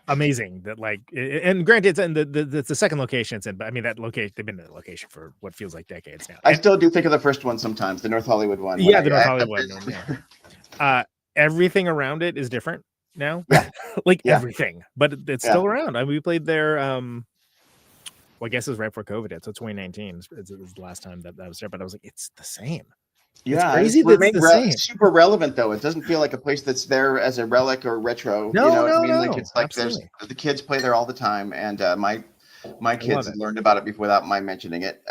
S5: amazing. That like, and granted, it's the second location it's in, but I mean that location, they've been in the location for what feels like decades now.
S9: I still do think of the first one sometimes, the North Hollywood one.
S5: Yeah, the North Hollywood one. Everything around it is different now, everything, but it's still around. I mean, we played there. Well, I guess it was right before COVID hit, so 2019 is the last time that was there. But I was like, it's the same.
S9: Yeah,
S5: crazy
S9: it's
S5: that it's
S9: remained
S5: the same.
S9: super relevant though. It doesn't feel like a place that's there as a relic or retro.
S5: No,
S9: you know what
S5: no,
S9: I mean?
S5: no,
S9: Like it's like
S5: absolutely.
S9: there's the kids play there all the time, and my kids
S5: it.
S9: learned about it before without my mentioning it.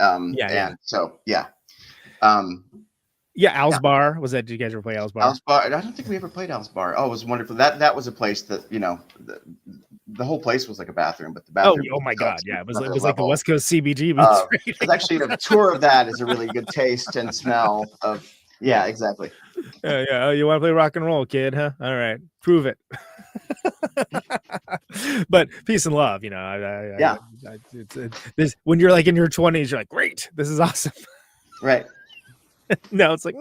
S9: So yeah.
S5: Al's Bar was that? Did you guys ever play Al's Bar?
S9: Al's Bar. I don't think we ever played Al's Bar. Oh, it was wonderful. That was a place that the whole place was like a bathroom, but the bathroom.
S5: Oh my god, yeah, it was like the
S9: level.
S5: West Coast CBG. Right?
S9: It's actually a tour of that is a really good taste and smell of. Yeah, exactly.
S5: Yeah. Oh, you want to play rock and roll, kid? Huh? All right, prove it. But peace and love, this when you're like in your 20s, you're like, great, this is awesome.
S9: Right.
S5: No, it's like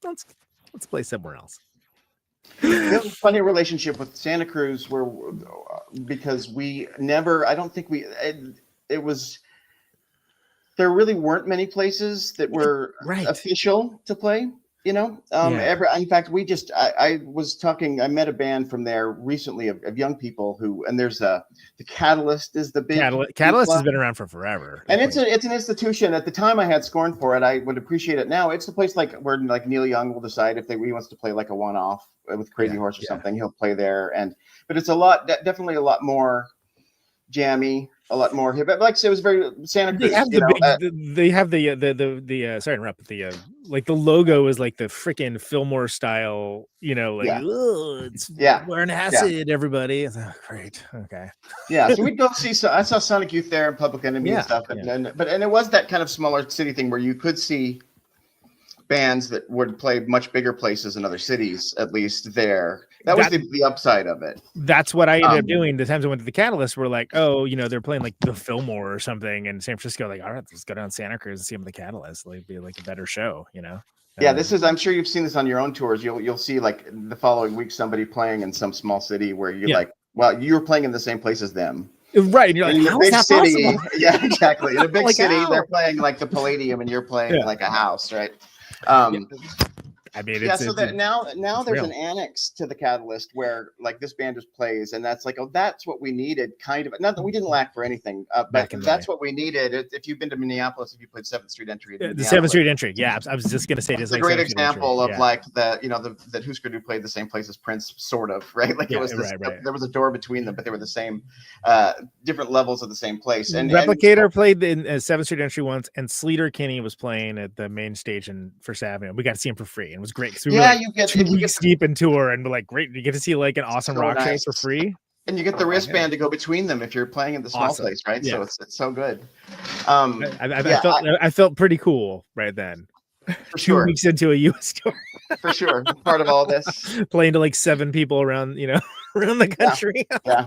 S5: let's play somewhere else.
S9: We have a funny relationship with Santa Cruz because we never. I don't think it was. There really weren't many places that were official to play. In fact, I was talking. I met a band from there recently of young people and there's the Catalyst is the big
S5: Catalyst has been around for forever,
S9: and it's an institution. At the time, I had scorn for it. I would appreciate it now. It's the place where Neil Young will decide if he wants to play like a one-off with Crazy Horse or something. He'll play there, but it's definitely a lot more jammy. A lot more hip. Like I said, it was very Santa Cruz.
S5: They have the sorry to interrupt, but the logo is like the freaking Fillmore style, it's wearing acid, everybody. Oh, great. Okay.
S9: Yeah. So we'd go see, I saw Sonic Youth there and Public Enemy and stuff. And it was that kind of smaller city thing where you could see bands that would play much bigger places in other cities, at least there. That was the upside of it.
S5: That's what I ended up doing. The times I went to the Catalyst were like, they're playing like the Fillmore or something in San Francisco. Like, all right, let's go down to Santa Cruz and see them at the Catalyst. Like, be like a better show,
S9: Yeah, I'm sure you've seen this on your own tours. You'll see like the following week somebody playing in some small city where you're like, well, you're playing in the same place as them.
S5: Right, and you're like, how is that possible?
S9: Yeah, exactly. In a big city, they're playing like the Palladium, and you're playing like a house, right? I mean, so that now there's an annex to the Catalyst where like this band just plays, and that's like, that's what we needed, kind of. Not that we didn't lack for anything, but that's what we needed. If you've been to Minneapolis, if you played 7th Street Entry,
S5: the 7th Street Entry, I was just gonna say,
S9: it's a great example of like that Husker Du played the same place as Prince, sort of, right? Like it was there was a door between them, but they were the same, different levels of the same place. And
S5: Replicator played in 7th Street Entry once, and Sleater Kinney was playing at the main stage in First Avenue. We got to see him for free, and it was great. We were like
S9: you get
S5: 2 weeks deep in tour, and we're like, great, you get to see like an awesome rock show for free.
S9: And you get the wristband to go between them if you're playing in the small place, right? Yeah. So it's so good.
S5: I felt pretty cool right then.
S9: For sure.
S5: 2 weeks into a US tour.
S9: For sure. Part of all this.
S5: Playing to like 7 people around, around the country.
S9: Yeah.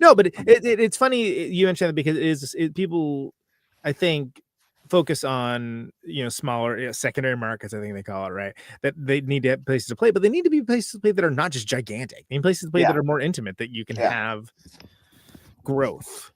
S5: No, but it's funny you mentioned that because people, I think, focus on smaller secondary markets, I think they call it, right? That they need to have places to play, but they need to be places to play that are not just gigantic. They need places to play that are more intimate, that you can have growth,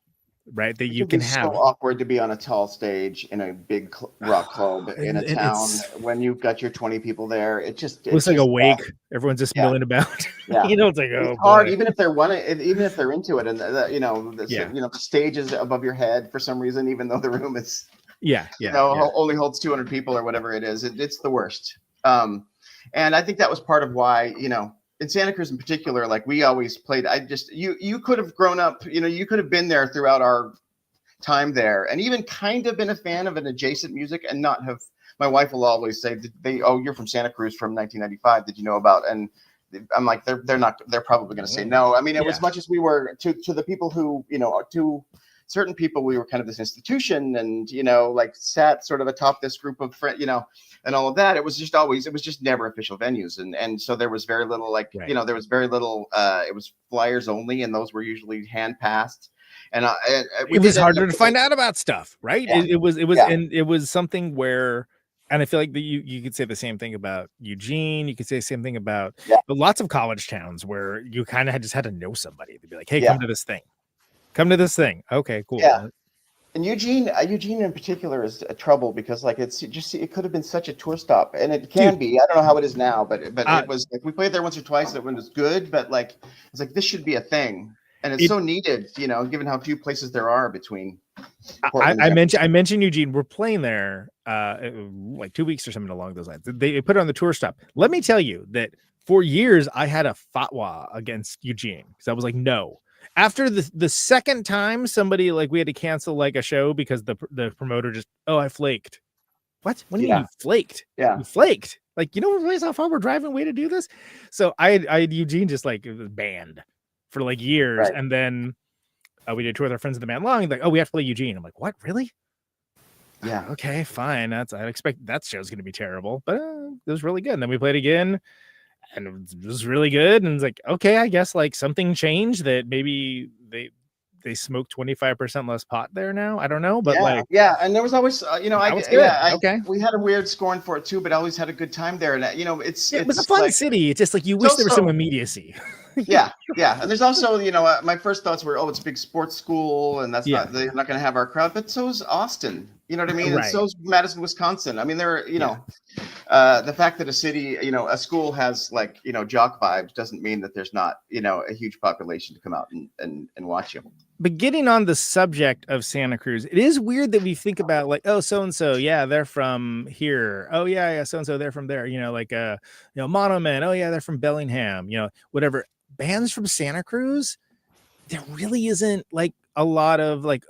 S5: right? That you can have.
S9: So awkward to be on a tall stage in a big rock club in a town when you've got your 20 people there. It
S5: looks like a wake. Everyone's just milling about.
S9: Yeah.
S5: It's like,
S9: it's hard, even if they're into it, and the stage is above your head for some reason, even though the room is. Only holds 200 people or whatever it is. It's the worst. And I think that was part of why, in Santa Cruz in particular, like we always played. You could have grown up, you could have been there throughout our time there, and even kind of been a fan of an adjacent music and not have. My wife will always say, you're from Santa Cruz from 1995. Did you know about? And I'm like, they're probably going to say no. I mean, as much as we were to the people who, to certain people, we were kind of this institution, and like sat sort of atop this group of friends, and all of that. It was just never official venues, and so there was very little there was very little. It was flyers only, and those were usually hand passed. And
S5: it was harder to find out about stuff, right? Yeah. It was something where. And I feel like you could say the same thing about Eugene. You could say the same thing about lots of college towns where you kind of just had to know somebody to be like, hey, come to this thing. Come to this thing. Okay, cool.
S9: Yeah. And Eugene in particular is a trouble because like it could have been such a tour stop, and it can be. I don't know how it is now, but it was like we played there once or twice. That one was good, but like it's like this should be a thing. And it's so needed, you know, given how few places there are between.
S5: I mentioned Eugene. We're playing there like 2 weeks or something along those lines. They put it on the tour stop. Let me tell you that for years I had a fatwa against Eugene because I was like, no. After the second time somebody like we had to cancel like a show because the promoter just I flaked. What do you mean you flaked?
S9: Yeah,
S5: you flaked. Like, you know, realize how far we're driving away to do this. So I had Eugene just like banned for like years, and then we did tour with our friends in the band Long. Like, we have to play Eugene. I'm like, what? Really?
S9: Yeah.
S5: Okay, fine. I expect that show's going to be terrible, but it was really good. And then we played again, and it was really good. And it's like, okay, I guess like something changed that maybe they smoke 25% less pot there now. I don't know, but
S9: and there was always, you know, we had a weird scorn for it too, but I always had a good time there. And you know, it
S5: was a fun city. It's just like you wish there was some immediacy.
S9: yeah. And there's also, you know, my first thoughts were, it's a big sports school, and they're not going to have our crowd. But so is Austin. You know what I mean? Right. And so is Madison, Wisconsin. I mean, there are, you know, the fact that a city, you know, a school has like, you know, jock vibes doesn't mean that there's not, you know, a huge population to come out and watch you.
S5: But getting on the subject of Santa Cruz, it is weird that we think about like, so-and-so, they're from here. Oh yeah, so-and-so, they're from there. You know, like, you know, Mono Men. Oh yeah, they're from Bellingham, you know, whatever. Bands from Santa Cruz, there really isn't like a lot of like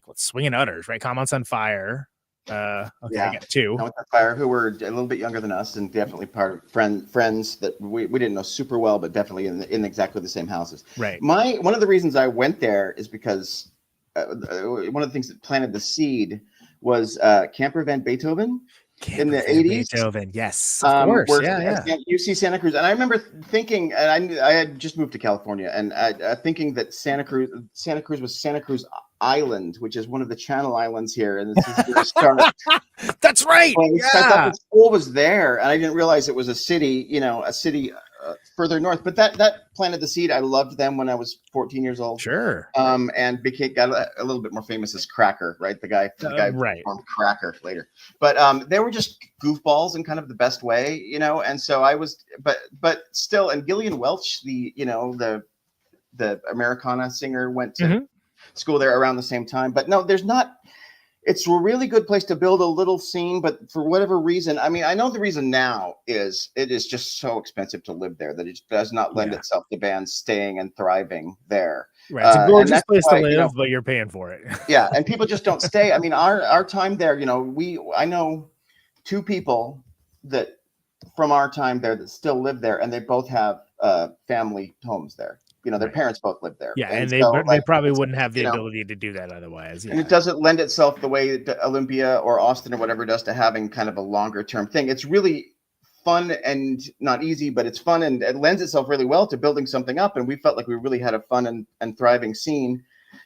S5: what's Swinging Utters, right? Comments on Fire. I got two.
S9: Comments on Fire, who were a little bit younger than us and definitely part of friends that we didn't know super well, but definitely in exactly the same houses.
S5: Right.
S9: One of the reasons I went there is because one of the things that planted the seed was Camper Van Beethoven. In the 80s,
S5: Beethoven, yes, of course,
S9: UC Santa Cruz, and I remember thinking, and I had just moved to California, and thinking that Santa Cruz was Santa Cruz Island, which is one of the Channel Islands here, and this is where start.
S5: That's right.
S9: I thought the school was there, and I didn't realize it was a city, you know, further north. But that planted the seed. I loved them when I was 14 years old.
S5: Sure.
S9: And got a little bit more famous as Cracker, right? The guy
S5: right.
S9: formed Cracker later. But they were just goofballs in kind of the best way, you know. And so I was, but still, and Gillian Welch, the Americana singer, went to school there around the same time. But no, there's not. It's a really good place to build a little scene, but for whatever reason, I mean, I know the reason now is it is just so expensive to live there that it does not lend itself to bands staying and thriving there.
S5: Right, it's a gorgeous place to live, you know, but you're paying for it.
S9: Yeah, and people just don't stay. I mean, our time there, you know, I know two people that from our time there that still live there, and they both have family homes there. You know, their parents both lived there.
S5: Yeah, and they probably wouldn't have the ability to do that otherwise. Yeah.
S9: And it doesn't lend itself the way that Olympia or Austin or whatever does to having kind of a longer term thing. It's really fun and not easy, but it's fun, and it lends itself really well to building something up. And we felt like we really had a fun and thriving scene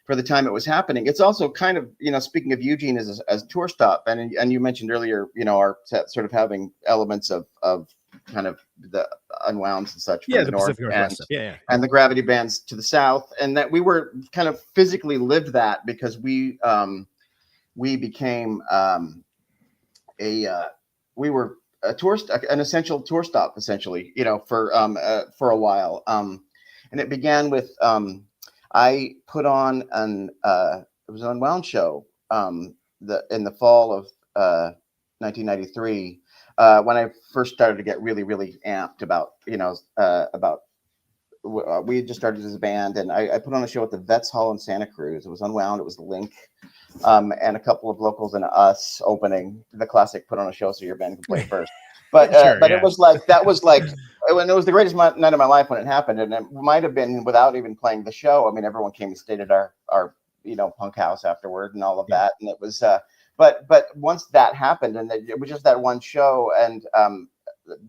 S9: for the time it was happening. It's also kind of, you know, speaking of Eugene as a tour stop, and you mentioned earlier, you know, our sort of having elements of kind of the Unwounds and such from the north, and the Gravity bands to the south, and that we were kind of physically lived that because we became we were an essential tour stop, essentially, you know, for a while, and it began with I put on it was an Unwound show in the fall of 1993. When I first started to get really, really amped about, you know, we had just started as a band, and I put on a show at the Vets Hall in Santa Cruz. It was Unwound, it was Lync, and a couple of locals and us opening the classic put on a show so your band can play first. But it was like, when it was the greatest night of my life when it happened, and it might have been without even playing the show. I mean, everyone came and stayed at our you know, punk house afterward and all of that, and it was. But once that happened, and it was just that one show, and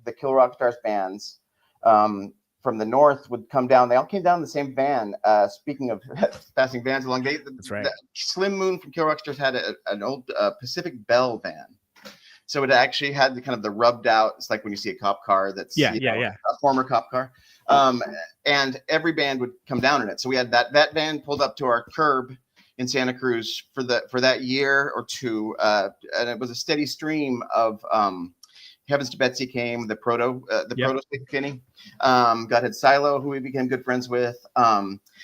S9: the Kill Rock Stars bands from the north would come down. They all came down in the same van. Speaking of passing bands along, that's right. Slim Moon from Kill Rock Stars had an old Pacific Bell van. So it actually had the kind of the rubbed out. It's like when you see a cop car that's a former cop car. And every band would come down in it. So we had that van pulled up to our curb in Santa Cruz for that year or two, and it was a steady stream of Heavens to Betsy came, the Proto Skinny, Godhead Silo, who we became good friends with.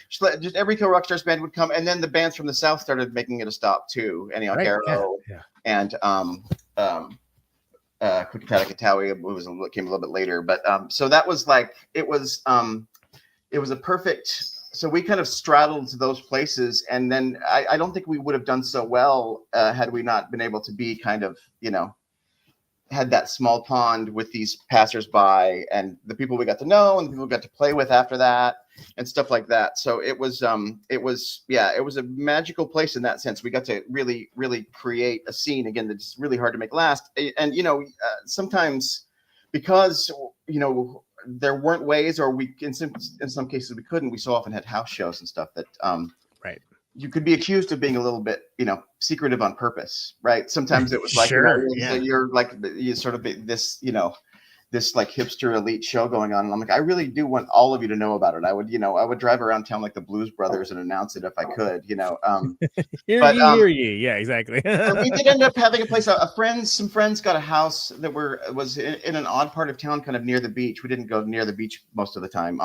S9: Just every Kill Rockstars band would come, and then the bands from the South started making it a stop too. Ennio Garro and Clikatat Ikatowi came a little bit later, but so that was like it was a perfect. So we kind of straddled to those places, and then I don't think we would have done so well had we not been able to be kind of, had that small pond with these passersby and the people we got to know and the people we got to play with after that and stuff like that. So it was a magical place in that sense. We got to really, really create a scene again that's really hard to make last. And sometimes because there weren't ways, or in some cases we couldn't. We so often had house shows and stuff that you could be accused of being a little bit, secretive on purpose, right? Sometimes it was like, you're like, you sort of this, this like hipster elite show going on. And I'm like, I really do want all of you to know about it. I would drive around town like the Blues Brothers and announce it if I could,
S5: Hear ye. Yeah, exactly.
S9: We did end up having a place. Some friends got a house that was in an odd part of town, kind of near the beach. We didn't go near the beach most of the time.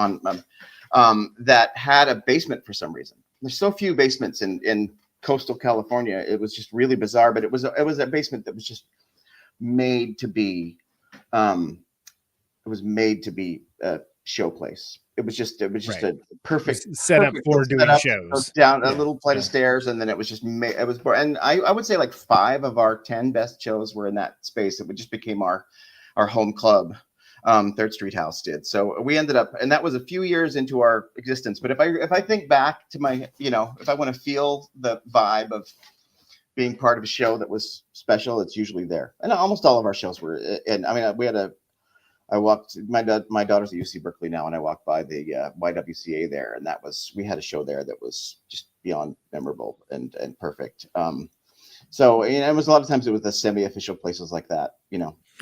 S9: That had a basement for some reason. There's so few basements in coastal California. It was just really bizarre, but it was a basement that was just made to be. It was made to be a show place. It was just a perfect
S5: setup for doing shows.
S9: Down a little flight of stairs, and then it was just it was. And I would say like 5 of our 10 best shows were in that space. It just became our home club. 3rd Street House did. So we ended up, and that was a few years into our existence. But if I think back to my, if I want to feel the vibe of being part of a show that was special, it's usually there. And almost all of our shows were. And I mean, I walked, my daughter's at UC Berkeley now, and I walked by the YWCA there, and we had a show there that was just beyond memorable and perfect. So it was a lot of times it was the semi-official places like that,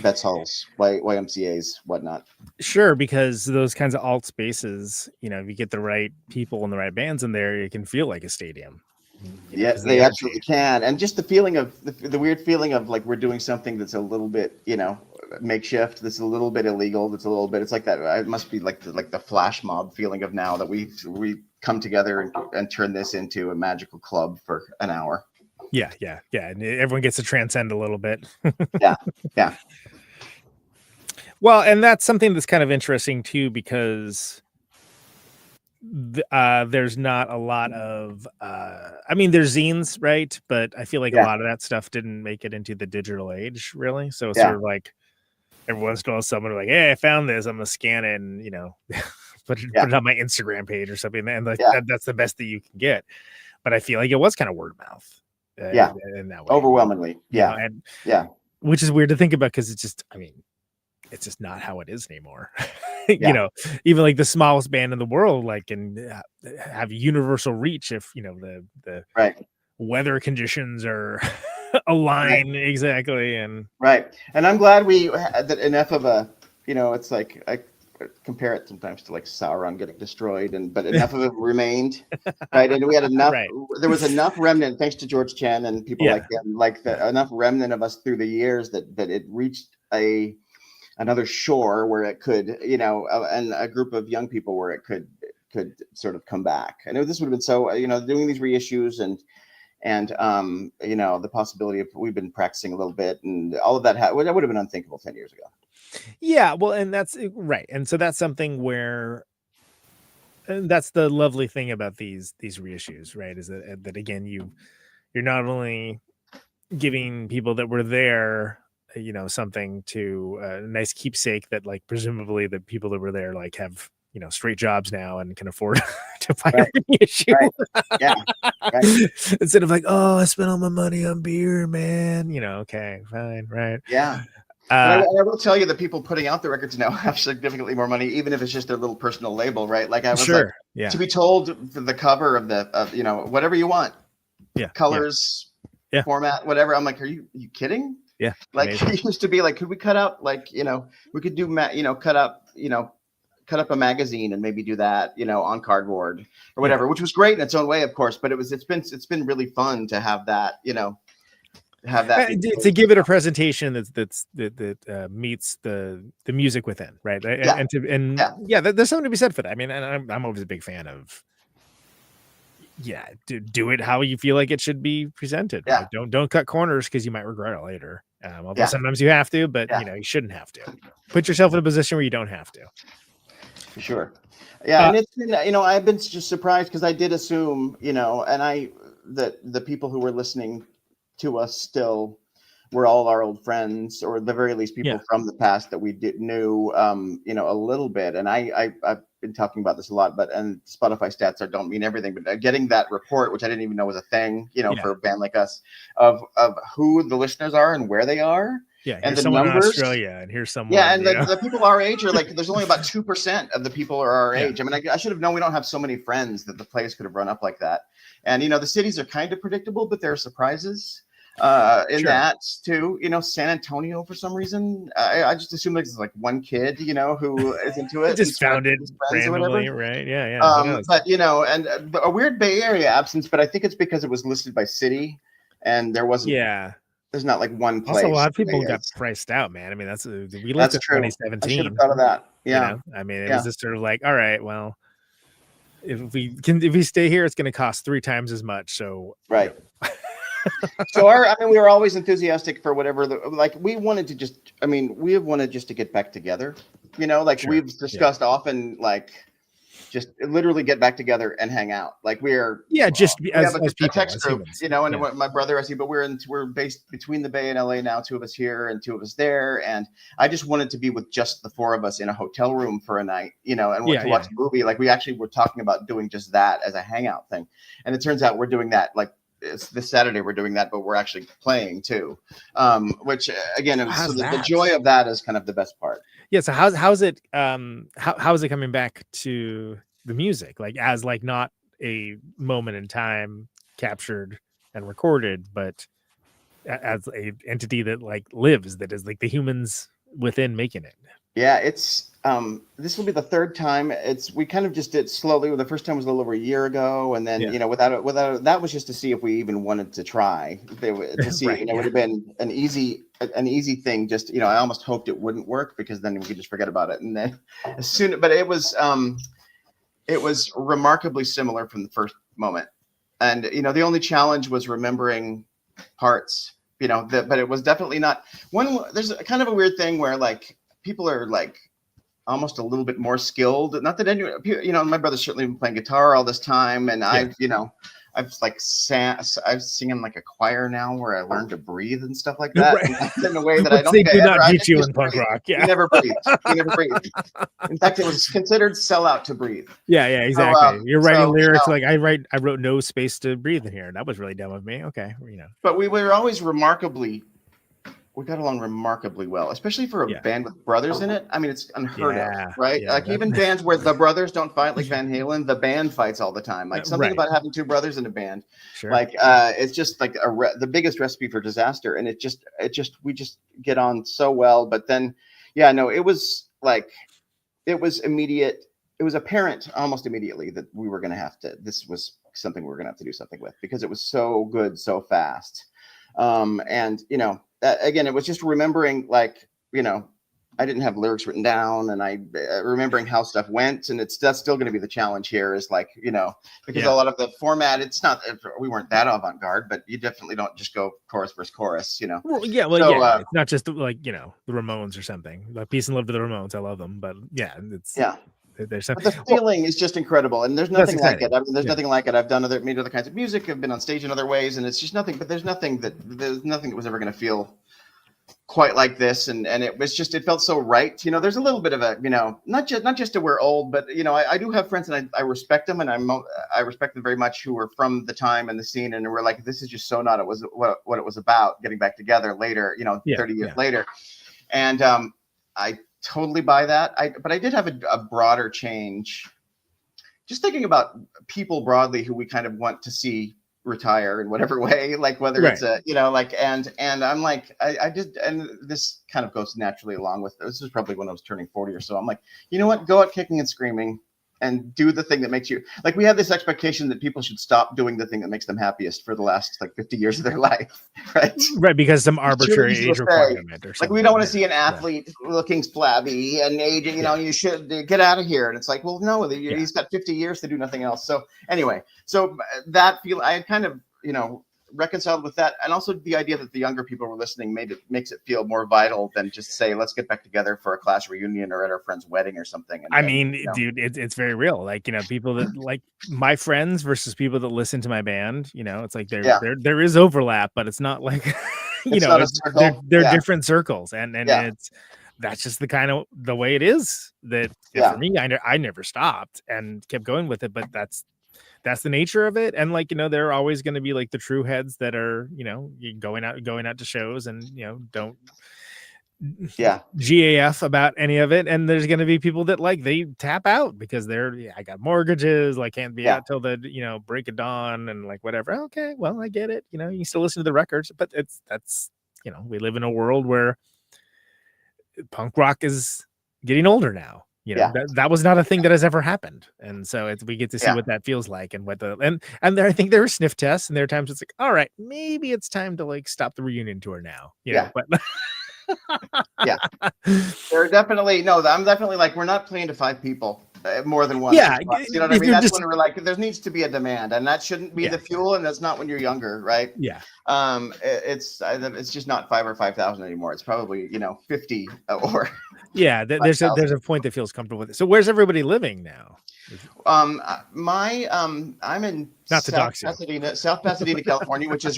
S9: Betts Halls, YMCA's, whatnot.
S5: Sure, because those kinds of alt spaces, if you get the right people and the right bands in there, it can feel like a stadium.
S9: Yes, they absolutely can. And just the feeling of the weird feeling of like we're doing something that's a little bit, makeshift, that's a little bit illegal, that's a little bit, it's like that. It must be like the flash mob feeling of now that we come together and turn this into a magical club for an hour.
S5: Yeah. And everyone gets to transcend a little bit.
S9: Yeah.
S5: Well, and that's something that's kind of interesting too, because there's not a lot of there's zines, right? But I feel like a lot of that stuff didn't make it into the digital age, really. So it's sort of like every once in a while someone like, hey, I found this, I'm gonna scan it and put it on my Instagram page or something, and that's the best that you can get. But I feel like it was kind of word of mouth. In that way,
S9: overwhelmingly,
S5: which is weird to think about, because it's just not how it is anymore. Even like the smallest band in the world can have universal reach if the weather conditions are aligned exactly. And
S9: I'm glad we had that enough of a it's like I compare it sometimes to like Sauron getting destroyed, but enough of it remained, right? And we had enough. There was enough remnant, thanks to George Chen and people like him, enough remnant of us through the years that it reached another shore where it could, and a group of young people where it could sort of come back. I know this would have been so, doing these reissues and the possibility of, we've been practicing a little bit and all of that would have been unthinkable 10 years ago.
S5: Yeah, well, and that's right. And so that's something where that's the lovely thing about these reissues, right? Is that again, you're not only giving people that were there, something to a nice keepsake that presumably the people that were there have straight jobs now and can afford to buy a reissue. Instead of I spent all my money on beer, man. Okay, fine, right?
S9: Yeah. I will tell you that people putting out the records now have significantly more money, even if it's just their little personal label, right? Like I was to be told the cover of whatever you want, colors, format, whatever. I'm like, are you kidding?
S5: Yeah.
S9: It used to be could we cut out we could do cut up a magazine and maybe do that on cardboard or whatever, which was great in its own way, of course. But it's been really fun to have that have that be
S5: to give it a presentation that meets the music within, right?
S9: Yeah.
S5: There's something to be said for that. I mean, and I'm always a big fan of do it how you feel like it should be presented.
S9: Yeah.
S5: Right? Don't cut corners because you might regret it later. Although sometimes you have to, but you shouldn't have to. Put yourself in a position where you don't have to.
S9: For sure. Yeah, and it's been, I've been just surprised because I did assume, that the people who were listening to us still were all our old friends, or at the very least people from the past that we knew, a little bit. And I've been talking about this a lot, and Spotify stats don't mean everything, but getting that report, which I didn't even know was a thing, for a band like us, of who the listeners are and where they are.
S5: Yeah,
S9: and
S5: the
S9: numbers
S5: in Australia, and here's someone.
S9: Yeah, and the people our age are like, there's only about 2% of the people are our age. I mean, I should have known we don't have so many friends that the place could have run up like that. And the cities are kind of predictable, but there are surprises in that too. San Antonio, for some reason, I just assume it's like one kid, who is into it.
S5: Just found it randomly, right? Yeah.
S9: But and a weird Bay Area absence, but I think it's because it was listed by city, and there wasn't.
S5: Yeah.
S9: There's not like one place.
S5: Also, a lot of people got priced out, man. I mean, we lived in 2017.
S9: I should have thought of that. Yeah.
S5: I mean, it was just sort of like, all right, well, if we stay here, it's going to cost 3 times as much. So
S9: right. So we were always enthusiastic for whatever. We wanted to just. I mean, we have wanted just to get back together. We've discussed often, just literally get back together and hang out. We're
S5: just as people,
S9: text
S5: as
S9: group,
S5: humans.
S9: And my brother, I see, but we're based between the Bay and LA now. 2 of us here and 2 of us there, and I just wanted to be with just the 4 of us in a hotel room for a night, and to watch a movie. We actually were talking about doing just that as a hangout thing, and it turns out we're doing that. It's this Saturday we're doing that, but we're actually playing too, which again, the joy of that is kind of the best part.
S5: Yeah. So how's it how's it coming back to the music, as not a moment in time captured and recorded, but as a entity that lives, that is the humans within making it?
S9: Yeah, it's this will be the 3rd time. We kind of just did slowly. The first time was a little over a year ago, and then without that was just to see if we even wanted to try to see. It would have been an easy thing. Just I almost hoped it wouldn't work, because then we could just forget about it. And then but it was remarkably similar from the first moment. And the only challenge was remembering parts. But it was definitely not one. There's a kind of a weird thing where people are almost a little bit more skilled. Not that anyone, my brother's certainly been playing guitar all this time, and I've sing in a choir now where I learned to breathe and stuff like that. Right. In a way that I don't think
S5: they do not teach you in punk rock. Yeah,
S9: you never breathe. In fact, it was considered sellout to breathe.
S5: Yeah, exactly. You're writing lyrics I wrote no space to breathe in here. That was really dumb of me. Okay,
S9: But we were always we got along remarkably well, especially for a band with brothers in it. I mean, it's unheard of, right? Even bands where the brothers don't fight, like Van Halen, the band fights all the time. Something about having 2 brothers in a band, it's just the biggest recipe for disaster. And we just get on so well. But then, it was immediate. It was apparent almost immediately that we were going to have to. This was something we were going to have to do something with, because it was so good so fast. Again, it was just remembering, I didn't have lyrics written down, and I remembering how stuff went, and that's still going to be the challenge here. Is because a lot of the format, it's not, we weren't that avant-garde, but you definitely don't just go chorus versus chorus,
S5: it's not just the Ramones or something. Peace and love to the Ramones, I love them, but there's
S9: but the feeling is just incredible, and there's nothing like it. I mean, there's nothing like it. I've done made other kinds of music. I've been on stage in other ways, and it's just nothing. But there's nothing that was ever going to feel quite like this, and it felt so right. There's a little bit of a not just that we're old, but I do have friends, and I respect them, and I respect them very much, who were from the time and the scene, and we're like, this is just so not what it was about. Getting back together later, 30 years later, and I totally buy that. But I did have a broader change, just thinking about people broadly who we kind of want to see retire in whatever way, whether it's and I'm I did, and this kind of goes naturally along with, this is probably when I was turning 40 or so. I'm like, you know what, go out kicking and screaming and do the thing that makes you like. We have this expectation that people should stop doing the thing that makes them happiest for the last like 50 years of their life, right?
S5: Right, because some arbitrary age requirement or something.
S9: Like we don't want to see an athlete looking flabby and aging. You know, you should get out of here. And it's like, well, no, he's got 50 years to do nothing else. So anyway, so that I kind of reconciled with that, and also the idea that the younger people were listening makes it feel more vital than just say, let's get back together for a class reunion or at our friend's wedding or something. And,
S5: dude, it's very real. Like, people that like my friends versus people that listen to my band, it's like there is overlap, but it's not like they're different circles, and that's just the way it is. That for me, I never stopped and kept going with it, but that's the nature of it. And there are always going to be like the true heads that are, going out to shows and, don't GAF about any of it. And there's going to be people that they tap out because I got mortgages, can't be out till the, break of dawn and whatever. Okay, well, I get it. You still listen to the records, but that's we live in a world where punk rock is getting older now. That was not a thing that has ever happened, and so we get to see what that feels like, and and I think there are sniff tests, and there are times it's like, all right, maybe it's time to stop the reunion tour now. But
S9: there are definitely I'm definitely we're not playing to 5 people. More than one.
S5: You
S9: know what I mean? That's when we're there needs to be a demand, and that shouldn't be the fuel, and that's not when you're younger, right? It's just not 5 or 5,000 anymore. It's probably 50 or
S5: there's a point that feels comfortable with it. So where's everybody living now?
S9: I'm in South Pasadena, California, which is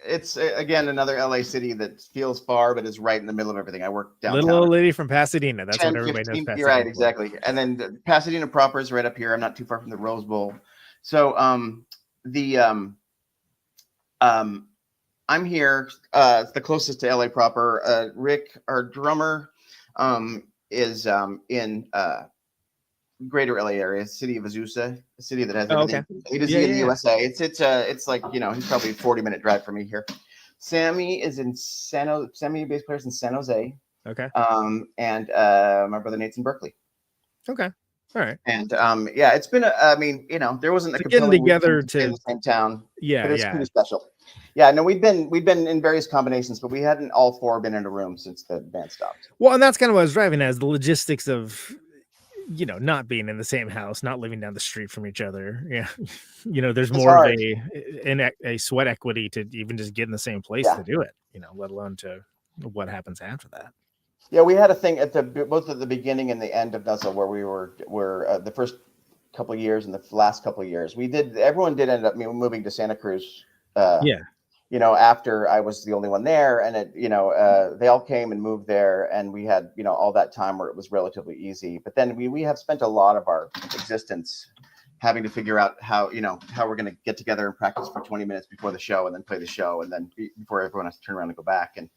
S9: it's again another LA city that feels far but is right in the middle of everything. I work downtown.
S5: Little old lady from Pasadena. That's what everybody knows. Pasadena.
S9: You're right, exactly. And then Pasadena proper is right up here. I'm not too far from the Rose Bowl. So I'm here. It's the closest to LA proper. Rick, our drummer, is in greater LA area, city of Azusa, a city that has everything. In the USA. It's like, he's probably a 40-minute drive from me here. Sammy is in Sammy bass player's in San Jose.
S5: Okay.
S9: And my brother Nate's in Berkeley.
S5: Okay. All right.
S9: And it's been there wasn't a
S5: getting together to
S9: in the same town.
S5: Yeah.
S9: But it's pretty special. Yeah, no, we've been in various combinations, but we hadn't all 4 been in a room since the band stopped.
S5: Well, and that's kind of what I was driving as the logistics of not being in the same house, not living down the street from each other. There's more of a sweat equity to even just get in the same place to do it, let alone to what happens after that. Yeah,
S9: we had a thing both at the beginning and the end of Nuzzle where we were the first couple of years and the last couple of years. Everyone did end up moving to Santa Cruz. After I was the only one there, and they all came and moved there, and we had all that time where it was relatively easy. But then we have spent a lot of our existence having to figure out how we're going to get together and practice for 20 minutes before the show, and then play the show, and then before everyone has to turn around and go back. And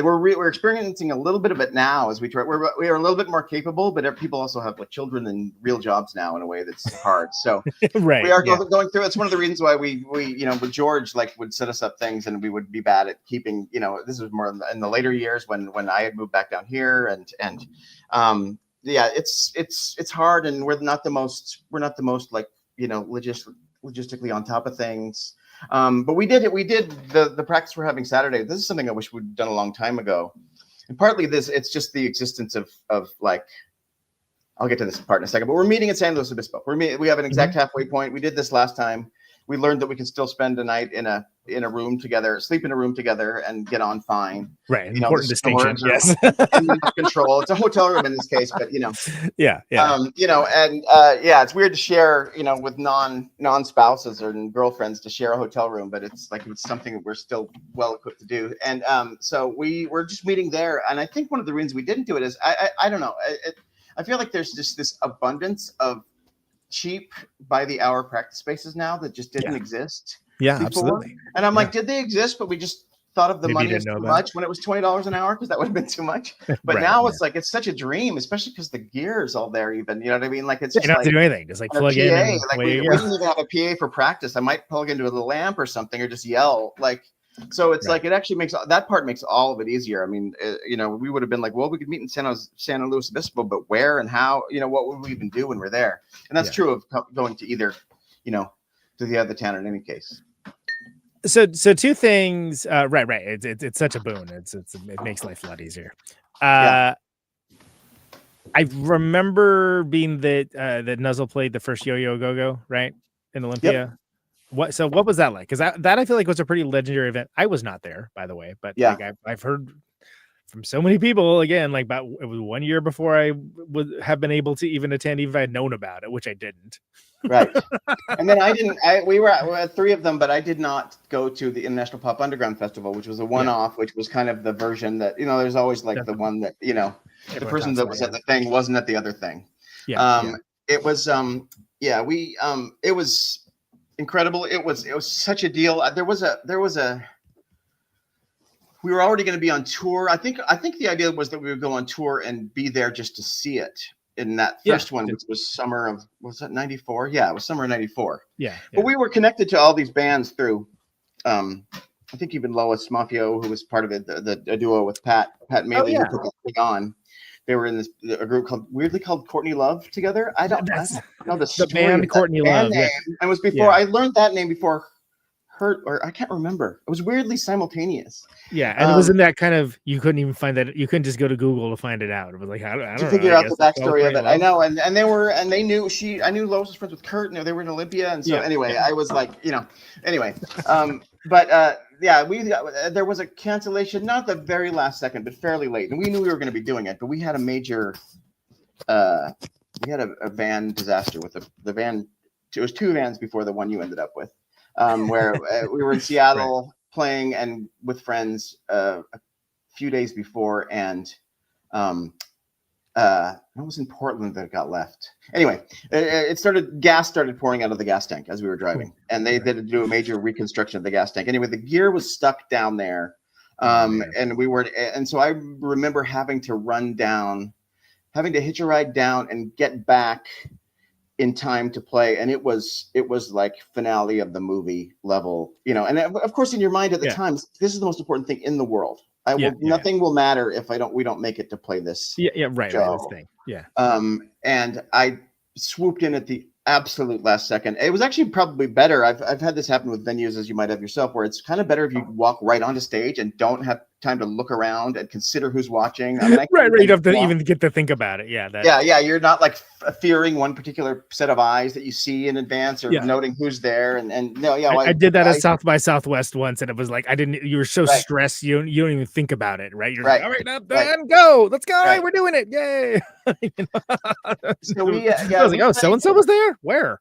S9: we're experiencing a little bit of it now as we try. We are a little bit more capable, but people also have children and real jobs now in a way that's hard. So
S5: right,
S9: we are going through. It's one of the reasons why we with George would set us up things, and we would be bad at keeping. This was more in the later years when I had moved back down here, and it's hard, and we're not the most logistically on top of things. But we did the practice we're having Saturday. This is something I wish we'd done a long time ago. And partly it's just the existence of I'll get to this part in a second, but we're meeting at San Luis Obispo. We have an exact halfway point. We did this last time. We learned that we could still spend a night in a room together, sleep in a room together, and get on fine.
S5: Right. Important distinction. Yes.
S9: Control. It's a hotel room in this case, but
S5: Yeah.
S9: It's weird to share, with non-spouses or girlfriends to share a hotel room, but it's something that we're still well equipped to do. And so we're just meeting there. And I think one of the reasons we didn't do it is I don't know. I feel like there's just this abundance of cheap by the hour practice spaces now that just didn't exist.
S5: Yeah,
S9: before.
S5: Absolutely.
S9: And I'm did they exist? But we just thought of the money as too much when it was $20 an hour, because that would have been too much. But now it's it's such a dream, especially because the gear is all there. Even you know what I mean? It's just
S5: you don't have to do anything. Just plug
S9: PA,
S5: in.
S9: We didn't even have a PA for practice. I might plug into a little amp or something, or just yell. So it's like, it actually makes that part makes all of it easier. I mean, we would have been like, well, we could meet in San Luis Obispo, but where and how, what would we even do when we're there? And that's true of going to either, to the other town in any case.
S5: So two things, right. It's such a boon. It makes life a lot easier. I remember being that Nuzzle played the first Yo-Yo Go-Go, right, in Olympia. Yep. What was that like? Because that I feel like was a pretty legendary event. I was not there, by the way, but I've heard from so many people again, like about it was 1 year before I would have been able to even attend, even if I had known about it, which I didn't.
S9: Right. And then we were at 3 of them, but I did not go to the International Pop Underground Festival, which was a one-off, which was kind of the version that, there's always like the one that, the person that was at the thing wasn't at the other thing. It was, it was incredible. It was such a deal. We were already going to be on tour. I think the idea was that we would go on tour and be there just to see it. In that first one, which was summer of, was that 94? Yeah, it was summer of 94.
S5: Yeah.
S9: But we were connected to all these bands through, I think even Lois Mafio, who was part of it, the duo with Pat Maley, who put that thing on. They were in a group weirdly called Courtney Love together. I don't know the
S5: band Courtney Love.
S9: Name. And it was before I learned that name before or I can't remember. It was weirdly simultaneous.
S5: Yeah, and it was in that kind of, you couldn't even find that. You couldn't just go to Google to find it out. It was like, I don't know,
S9: figure out the backstory of it. I know, and they knew I knew Lois was friends with Kurt, and they were in Olympia, and so anyway, I was like, anyway, there was a cancellation, not the very last second, but fairly late, and we knew we were going to be doing it, but we had a major, we had a van disaster with the van. It was 2 vans before the one you ended up with. Where we were in Seattle playing and with friends a few days before, and it was in Portland that got left. Anyway, gas started pouring out of the gas tank as we were driving, and they had to do a major reconstruction of the gas tank. Anyway, the gear was stuck down there, and so I remember having to hitch a ride down and get back in time to play, and it was like finale of the movie level, and of course in your mind at the time, this is the most important thing in the world. Nothing will matter if we don't make it to play this
S5: right this thing.
S9: And I swooped in at the absolute last second. It was actually probably better. I've had this happen with venues, as you might have yourself, where it's kind of better if you walk right onto stage and don't have time to look around and consider who's watching. I mean,
S5: right. You don't have to even get to think about it.
S9: You're not like fearing one particular set of eyes that you see in advance or noting who's there. I did that at South by Southwest once, and it was like you were so stressed you don't even think about it. Right. You're like, all right, now then go. Let's go. All right, we're doing it. Yay. So we
S5: I was like, oh, so and so was there. Where?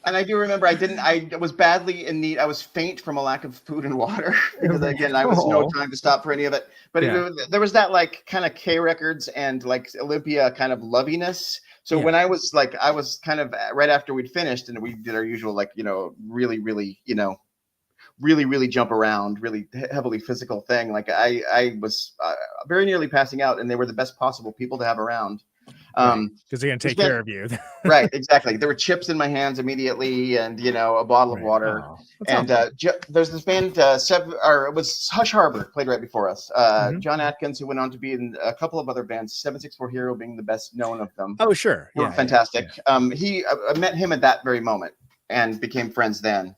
S9: And I do remember I was badly in need. I was faint from a lack of food and water because again, I was no time to stop for any of it. But there was that like kind of K Records and like Olympia kind of loviness. So when I was kind of right after we'd finished and we did our usual really jump around, really heavily physical thing. Like I was very nearly passing out, and they were the best possible people to have around.
S5: Because they're gonna take care of you.
S9: Right, exactly. There were chips in my hands immediately, and a bottle of water. There's this band, it was Hush Harbor, played right before us. John Atkins, who went on to be in a couple of other bands, 764 Hero being the best known of them.
S5: Oh, sure,
S9: fantastic. I met him at that very moment and became friends then.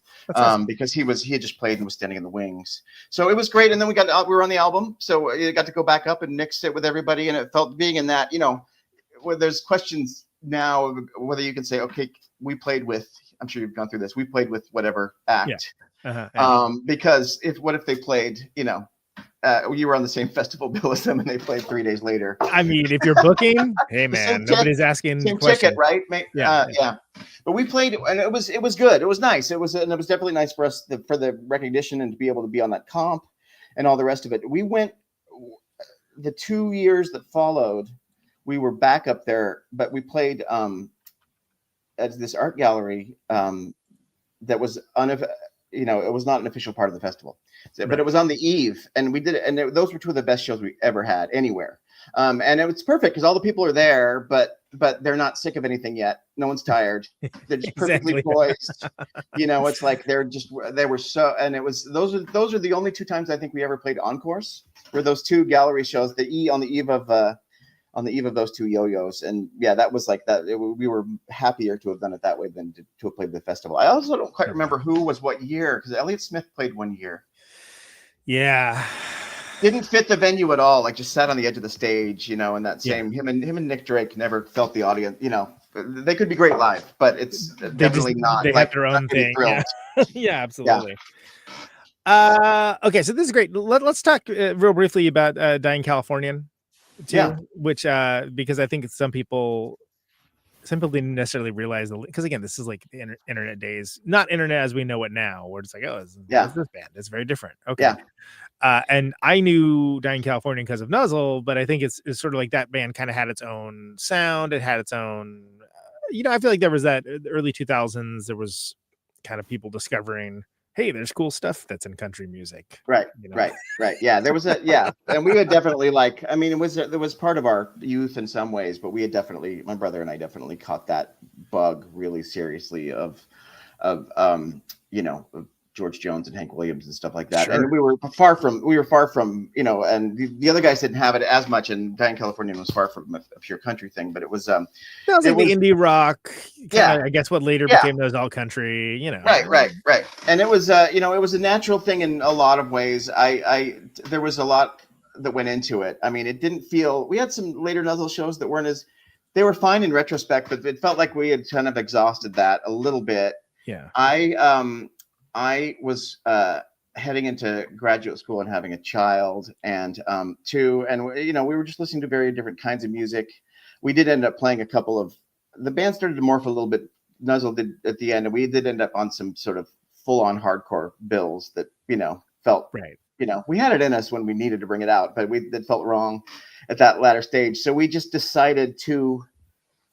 S9: Because he had just played and was standing in the wings, so it was great. And then we were on the album, so we got to go back up and mix it with everybody, and it felt being in that, where there's questions now of whether you can say, okay, we played with, I'm sure you've gone through this, we played with whatever act, because what if they played, you were on the same festival bill as them and they played 3 days later.
S5: I mean, if you're booking, hey man, nobody's asking
S9: same
S5: questions.
S9: Ticket, right? But we played, and it was good. It was nice. It was definitely nice for us for the recognition and to be able to be on that comp and all the rest of it. We went the 2 years that followed. We were back up there, but we played at this art gallery that was it was not an official part of the festival, but it was on the eve, and we did it, and those were 2 of the best shows we ever had anywhere. And it was perfect because all the people are there, but they're not sick of anything yet. No one's tired. They're just perfectly
S5: Exactly.
S9: poised. It's like they were so, and it was those are the only 2 times I think we ever played encores. Were those 2 gallery shows, on the eve of those 2 yo-yos. And yeah, that was like that. We were happier to have done it that way than to have played the festival. I also don't quite remember who was what year, because Elliott Smith played one year.
S5: Yeah.
S9: Didn't fit the venue at all. Like, just sat on the edge of the stage, and that same him and Nick Drake never felt the audience. They could be great live, but it's definitely not.
S5: They
S9: like,
S5: have their own thing. Yeah. Yeah, absolutely. Okay, so this is great. Let's talk real briefly about Dying Californian too, which because I think some people didn't necessarily realize because again, this is like the internet days, not internet as we know it now, where it's like, oh, it's this band, it's very different. Okay. And I knew Dying Californian because of Nuzzle, but I think it's sort of like that band kind of had its own sound. It had its own, I feel like there was that early 2000s, there was kind of people discovering, hey, there's cool stuff that's in country music.
S9: Right. Yeah, there was and we had definitely it was part of our youth in some ways, but we had my brother and I definitely caught that bug really seriously of George Jones and Hank Williams and stuff like that. Sure. And we were far from, and the other guys didn't have it as much. And Dying Californian was far from a pure country thing, but it was,
S5: that was like the indie rock. I guess what later became those all country,
S9: Right. And it was, it was a natural thing in a lot of ways. There was a lot that went into it. I mean, it didn't feel, we had some later Nuzzle shows that they were fine in retrospect, but it felt like we had kind of exhausted that a little bit.
S5: Yeah.
S9: I was heading into graduate school and having a child, and we were just listening to very different kinds of music. We did end up playing a couple of, the band started to morph a little bit. Nuzzle did at the end, and we did end up on some sort of full-on hardcore bills that felt right. We had it in us when we needed to bring it out, but that felt wrong at that latter stage. So we just decided to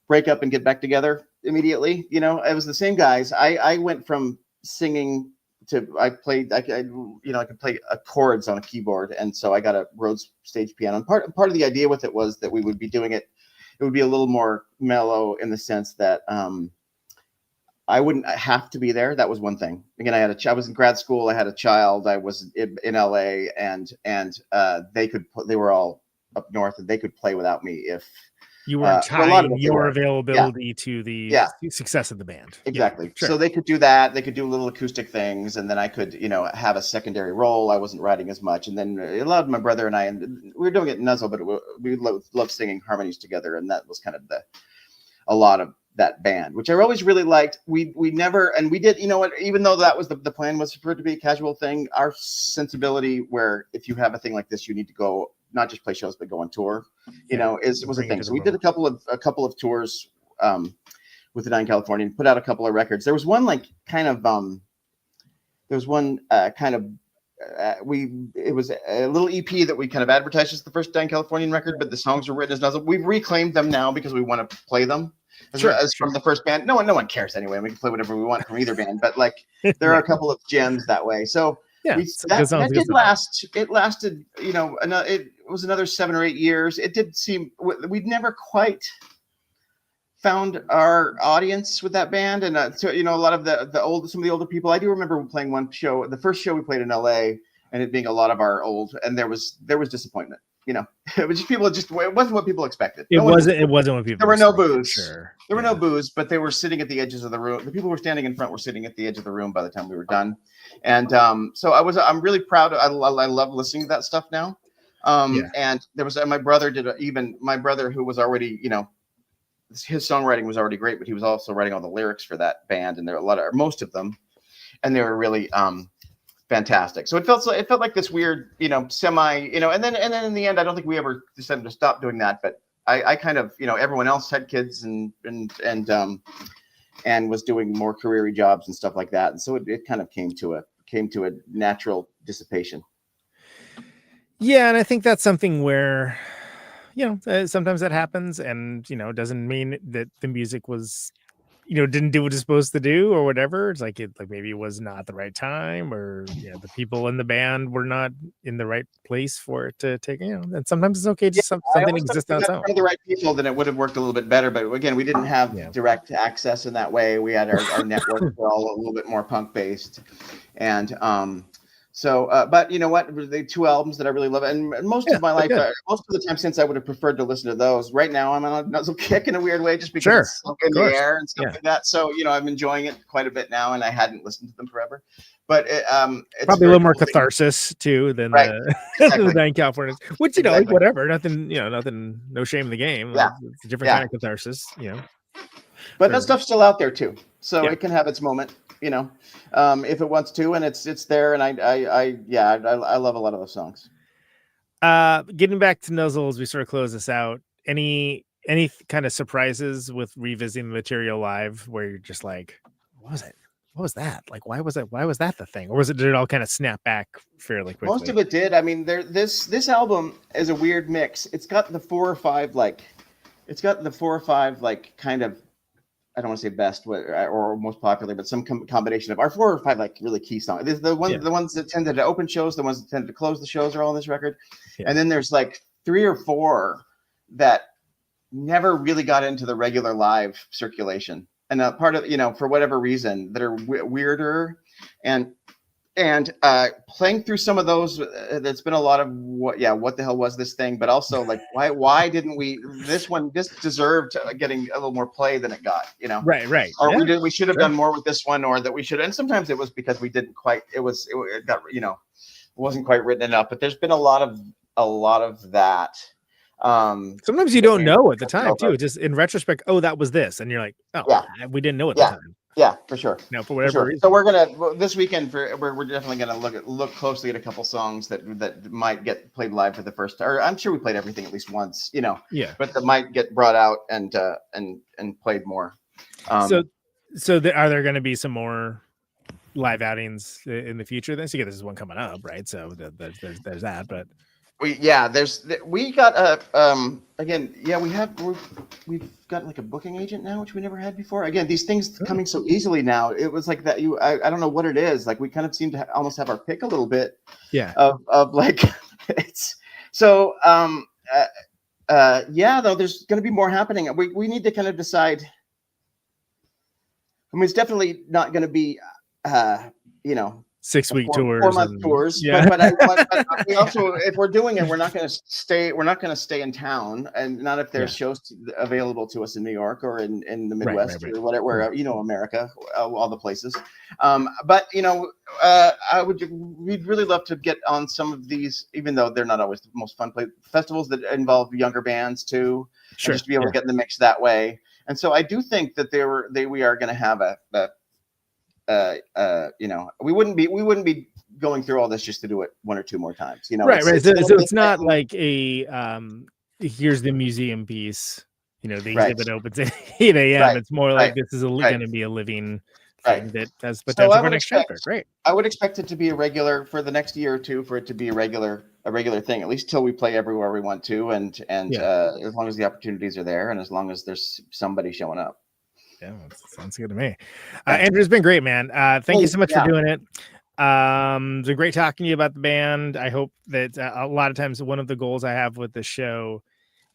S9: break up and get back together immediately. It was the same guys. I went from singing to I could play chords on a keyboard, and so I got a Rhodes stage piano. And part of the idea with it was that we would be doing it would be a little more mellow in the sense that I wouldn't have to be there. That was one thing. Again, I was in grad school. I had a child. I was in LA, and they were all up north, and they could play without me if
S5: you weren't tying your availability to the success of the band.
S9: Exactly.
S5: Yeah, sure.
S9: So they could do that. They could do little acoustic things, and then I could, have a secondary role. I wasn't writing as much, and then it allowed my brother and I, and we were doing it in Nuzzle, but we loved singing harmonies together, and that was kind of a lot of that band, which I always really liked. We never, and we did, even though that was the plan was for it to be a casual thing, our sensibility where if you have a thing like this, you need to go, not just play shows, but go on tour, was a thing. So we did a couple of tours with the Dying Californian, put out a couple of records. There was one it was a little EP that we kind of advertised as the first Dying Californian record, but the songs were written as Nuzzle. We've reclaimed them now because we want to play them from the first band. No one cares anyway. We can play whatever we want from either band, but there are a couple of gems that way. So that did last. It lasted, it was another 7 or 8 years. It did seem we'd never quite found our audience with that band, and so a lot of some of the older people. I do remember playing one show, the first show we played in LA, and it being a lot of our old, and there was disappointment. It was just it wasn't what people expected.
S5: It wasn't what people.
S9: There were no booze.
S5: Sure.
S9: There were no booze, but they were sitting at the edges of the room. The people who were standing in front were sitting at the edge of the room by the time we were done. And so I'm really proud. I love listening to that stuff now. And there was my brother my brother who was already, his songwriting was already great, but he was also writing all the lyrics for that band, and there are most of them, and they were really fantastic. So it felt like this weird, semi, and then in the end, I don't think we ever decided to stop doing that. But I kind of, everyone else had kids and was doing more career-y jobs and stuff like that, and so it kind of came to a natural dissipation.
S5: Yeah, and I think that's something where, sometimes that happens, and doesn't mean that the music was didn't do what it's supposed to do or whatever. It's like maybe it was not the right time, or the people in the band were not in the right place for it to take. And sometimes it's okay to something exists on its own.
S9: The right people, then it would have worked a little bit better. But again, we didn't have direct access in that way. We had our network were all a little bit more punk based, and but you know what? The 2 albums that I really love, and most of my life, most of the time since I would have preferred to listen to those. Right now, I'm on a Nuzzle kick in a weird way, just because it's stuck in the air and stuff like that. So I'm enjoying it quite a bit now, and I hadn't listened to them forever. But it's
S5: probably a little more catharsis too than the Nine Californians, which like whatever, nothing, nothing, no shame in the game.
S9: Yeah,
S5: it's a different kind of catharsis,
S9: But that stuff's still out there too, so it can have its moment. If it wants to, and it's there, and I love a lot of those songs.
S5: Getting back to Nuzzle as we sort of close this out, any kind of surprises with revisiting the material live where you're just like, what was it? What was that? Like, why was that the thing? Or did it all kind of snap back fairly quickly?
S9: Most of it did. I mean, this album is a weird mix. It's got the 4 or 5 kind of, I don't want to say best or most popular, but some combination of our 4 or 5 like really key songs. There's the ones that tended to open shows, the ones that tended to close the shows are all on this record. And then there's like 3 or 4 that never really got into the regular live circulation. And a part of, for whatever reason, that are weirder, and playing through some of those, that's been a lot of what the hell was this thing? But also like, why didn't this deserved getting a little more play than it got,
S5: Right.
S9: Or we should have done more with this one, or that we should, and sometimes it was because we didn't quite, it got, it wasn't quite written enough, but there's been a lot of that.
S5: Sometimes you don't know at the time too. Just in retrospect, that was this, and you're like, we didn't know at the time.
S9: Yeah, for sure.
S5: No, for whatever reason.
S9: So we're gonna this weekend we're definitely gonna look closely at a couple songs that might get played live for the first time. Or I'm sure we played everything at least once,
S5: Yeah.
S9: But that might get brought out and played more.
S5: So are there going to be some more live outings in the future? Then, so this is one coming up, right? So there's that, but.
S9: We got we've got like a booking agent now, which we never had before. Again, these things coming so easily now. It was like that. I don't know what it is. Like we kind of seem to almost have our pick a little bit. Yeah. Of like it's so. Though there's going to be more happening. We need to kind of decide. I mean, it's definitely not going to be
S5: 6-week tours,
S9: 4-month tours. Yeah. But we also, if we're doing it, we're not going to stay in town, and not if there's shows available to us in New York or in the Midwest or whatever, where America, all the places. But we'd really love to get on some of these, even though they're not always the most fun festivals that involve younger bands too. Sure. Just to be able to get in the mix that way. And so I do think that we are going to have we wouldn't be going through all this just to do it 1 or 2 more times,
S5: Right. So it's not like a here's the museum piece, the exhibit opens at 8 a.m. Right. It's more like this is going to be a living thing that has potential for next chapter. Great.
S9: I would expect it to be a regular for the next year or 2, for it to be a regular thing, at least till we play everywhere we want to, and as long as the opportunities are there, and as long as there's somebody showing up.
S5: Yeah, sounds good to me. Andrew, it's been great, man. Thank you so much for doing it. It's been great talking to you about the band. I hope that a lot of times one of the goals I have with the show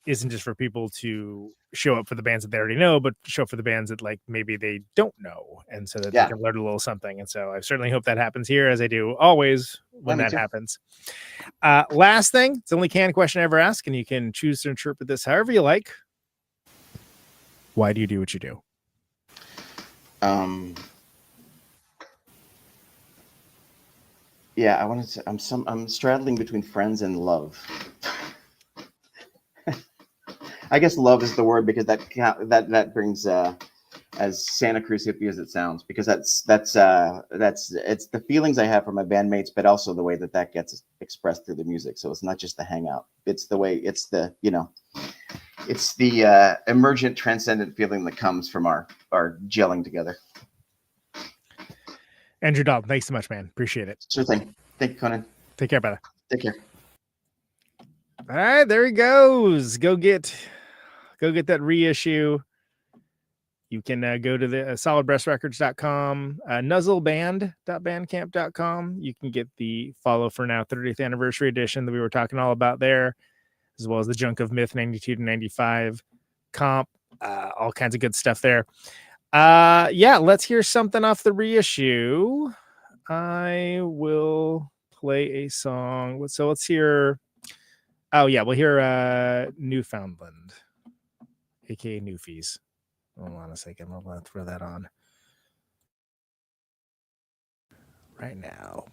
S5: isn't just for people to show up for the bands that they already know, but show up for the bands that like maybe they don't know, and so that they can learn a little something. And so I certainly hope that happens here, as I do always when that happens. Last thing, it's the only canned question I ever ask, and you can choose to interpret this however you like. Why do you do what you do?
S9: I wanted to. I'm straddling between friends and love. I guess love is the word, because that brings as Santa Cruz hippie as it sounds, because that's it's the feelings I have for my bandmates, but also the way that gets expressed through the music. So it's not just the hangout; it's the way it's the emergent, transcendent feeling that comes from our gelling together.
S5: Andrew Dalton, thanks so much, man. Appreciate it.
S9: Sure thing. Thank you, Conan.
S5: Take care, brother.
S9: Take care.
S5: All right, there he goes. Go get that reissue. You can go to the solidbreastrecords.com, nuzzleband.bandcamp.com. You can get the Follow for Now 30th anniversary edition that we were talking all about there, as well as the Junk of Myth 92 to 95 comp, all kinds of good stuff there. Yeah, let's hear something off the reissue. I will play a song. So let's hear. Oh, yeah, we'll hear Newfoundland, aka Newfies. Hold on a second. I'll throw that on right now.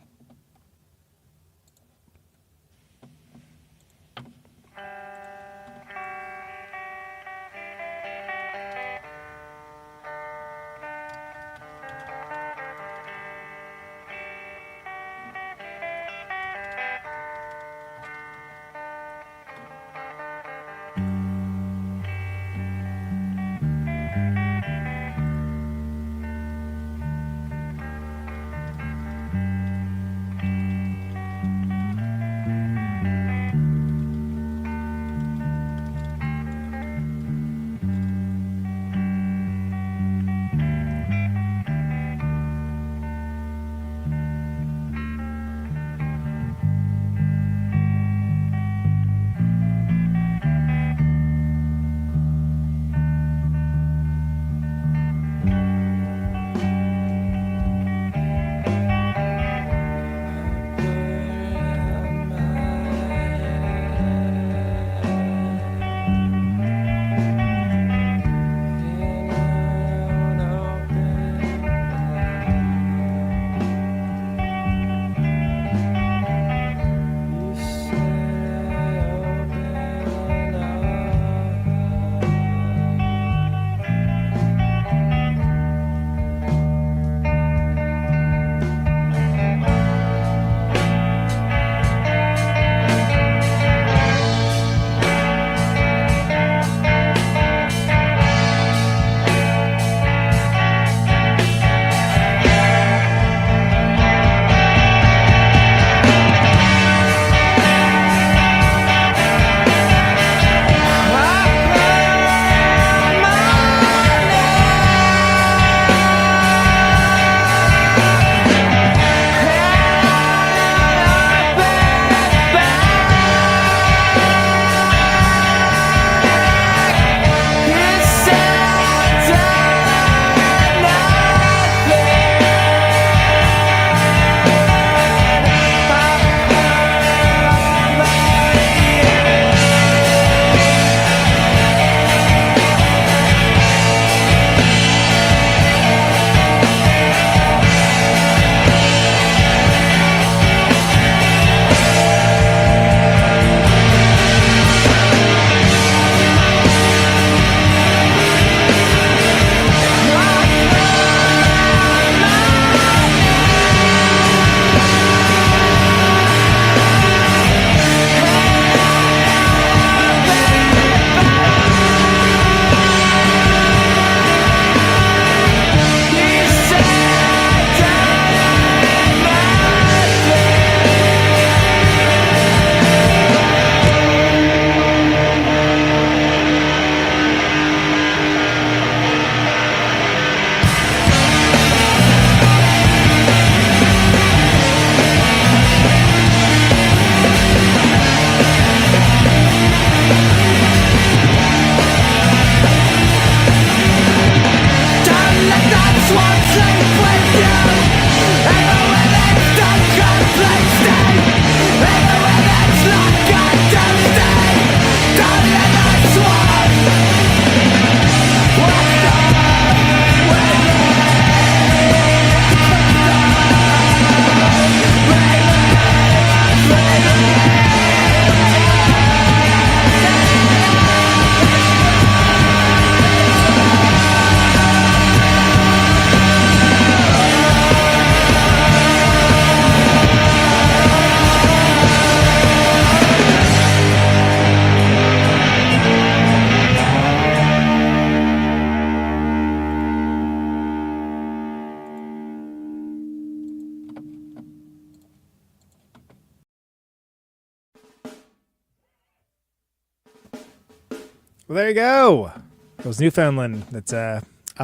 S5: Well, there you go. It was Newfoundland. That's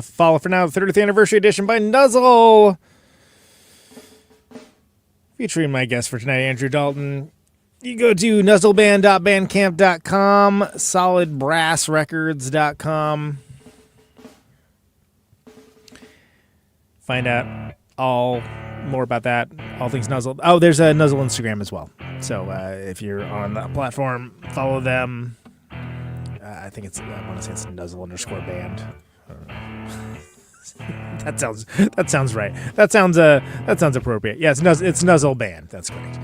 S5: Follow for now the 30th anniversary edition by Nuzzle, featuring my guest for tonight, Andrew Dalton. You go to nuzzleband.bandcamp.com, solidbrassrecords.com. Find out all more about that, all things Nuzzle. Oh, there's a Nuzzle Instagram as well. So if you're on that platform, follow them. I think I want to say it's Nuzzle_band. That sounds right. That sounds appropriate. Yeah, it's Nuzzle Band. That's correct.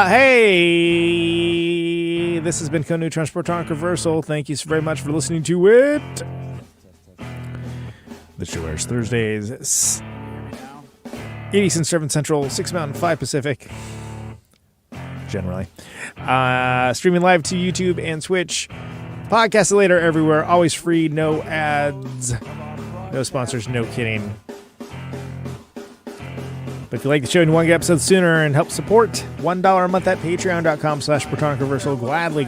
S5: Hey, this has been Neutron's Protonic Reversal. Thank you so very much for listening to it. The show airs Thursdays, 8 Eastern, 7 Central, 6 Mountain, 5 Pacific. Generally, streaming live to YouTube and Twitch. Podcast later everywhere. Always free, no ads, no sponsors, no kidding. But if you like the show and you want to get episodes sooner and help support, $1 a month at patreon.com/Protonic Reversal gladly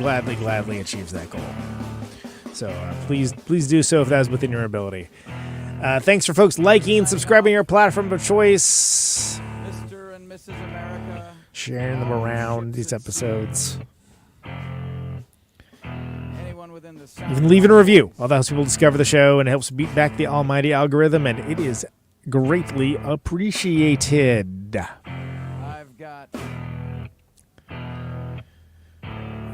S5: achieves that goal. So please do so if that is within your ability. Thanks for folks liking, subscribing your platform of choice,
S2: Mr. and Mrs. America,
S5: sharing them around these episodes.
S2: anyone within the sound
S5: Even leaving a review. All that helps people discover the show and helps beat back the almighty algorithm, and it is greatly appreciated.
S2: I've got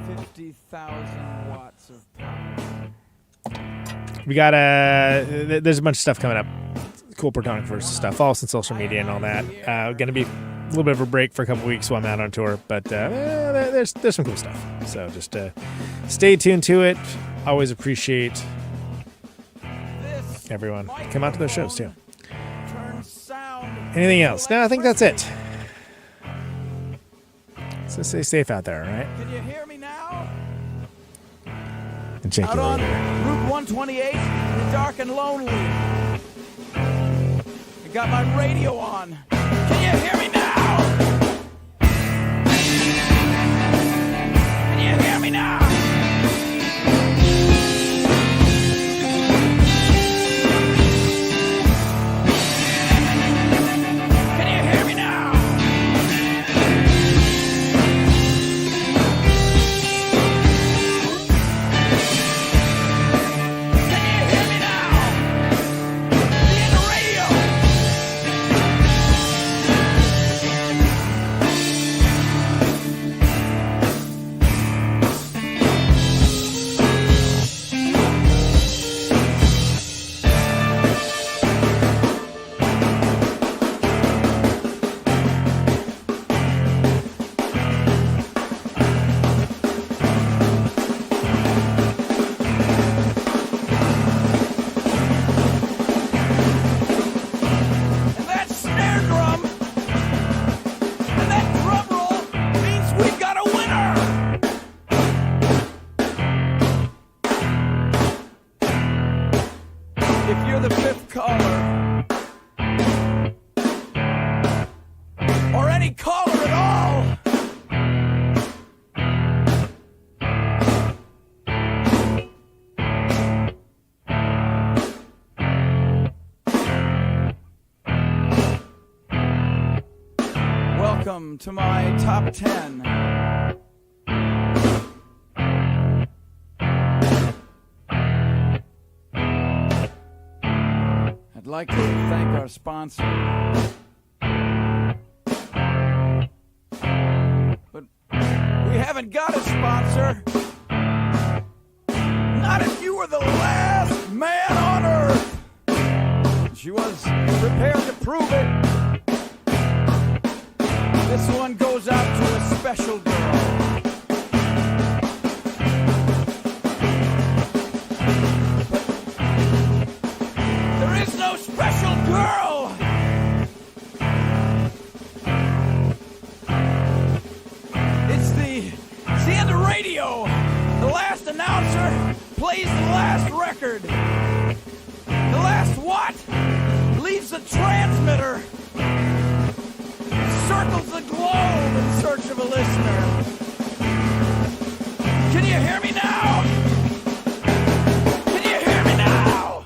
S2: 50,000 watts of power.
S5: We got there's a bunch of stuff coming up. Cool Protonic versus stuff. Follow us on social media and all that. Gonna be a little bit of a break for a couple weeks while I'm out on tour, but there's some cool stuff. So just stay tuned to it. Always appreciate everyone. Come out to those shows too.
S2: Turn sound.
S5: Anything else? No, I think that's it. So stay safe out there, all right?
S2: Can you hear me now?
S5: And check
S2: Out
S5: you
S2: on
S5: later.
S2: Route 128, you're dark and lonely. I got my radio on. Can you hear me now? Can you hear me now? Can you hear me now? Can you hear me now? Be in the radio. And that snare drum and that drum roll means we've got a winner. If you're the fifth caller, or any caller at all, welcome to my top 10. I'd like to thank our sponsor. But we haven't got a sponsor. Not if you were the last man on earth. She was prepared to prove it. This one goes out to a special girl. There is no special girl. It's the end of radio. The last announcer plays the last record. The last what? Leaves the transmitter. Circles the globe in search of a listener. Can you hear me now? Can you hear me now?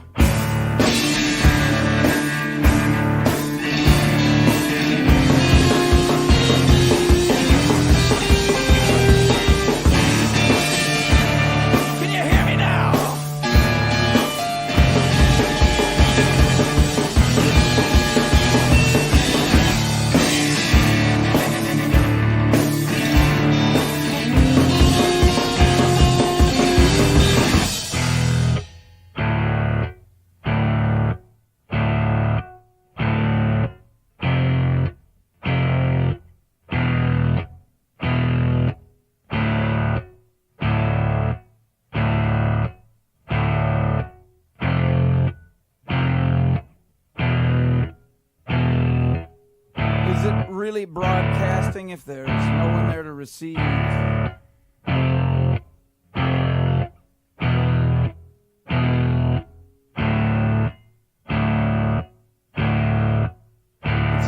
S2: Is it really broadcasting if there's no one there to receive? It's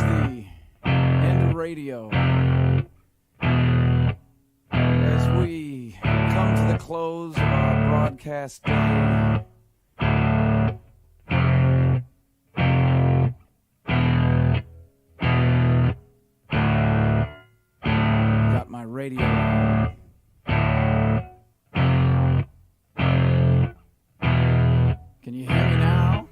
S2: the end of radio. As we come to the close of our broadcast day, got my radio on. Can you hear me now?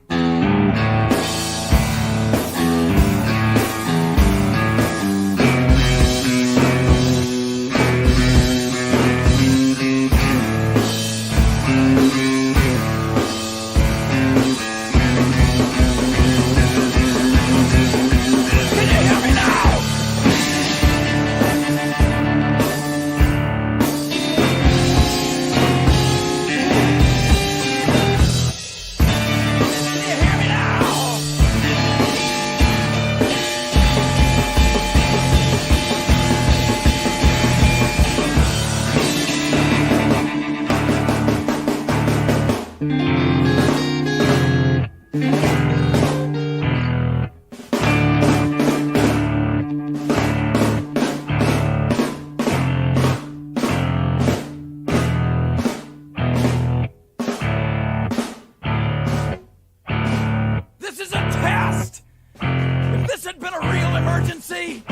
S2: This is a test! If this had been a real emergency,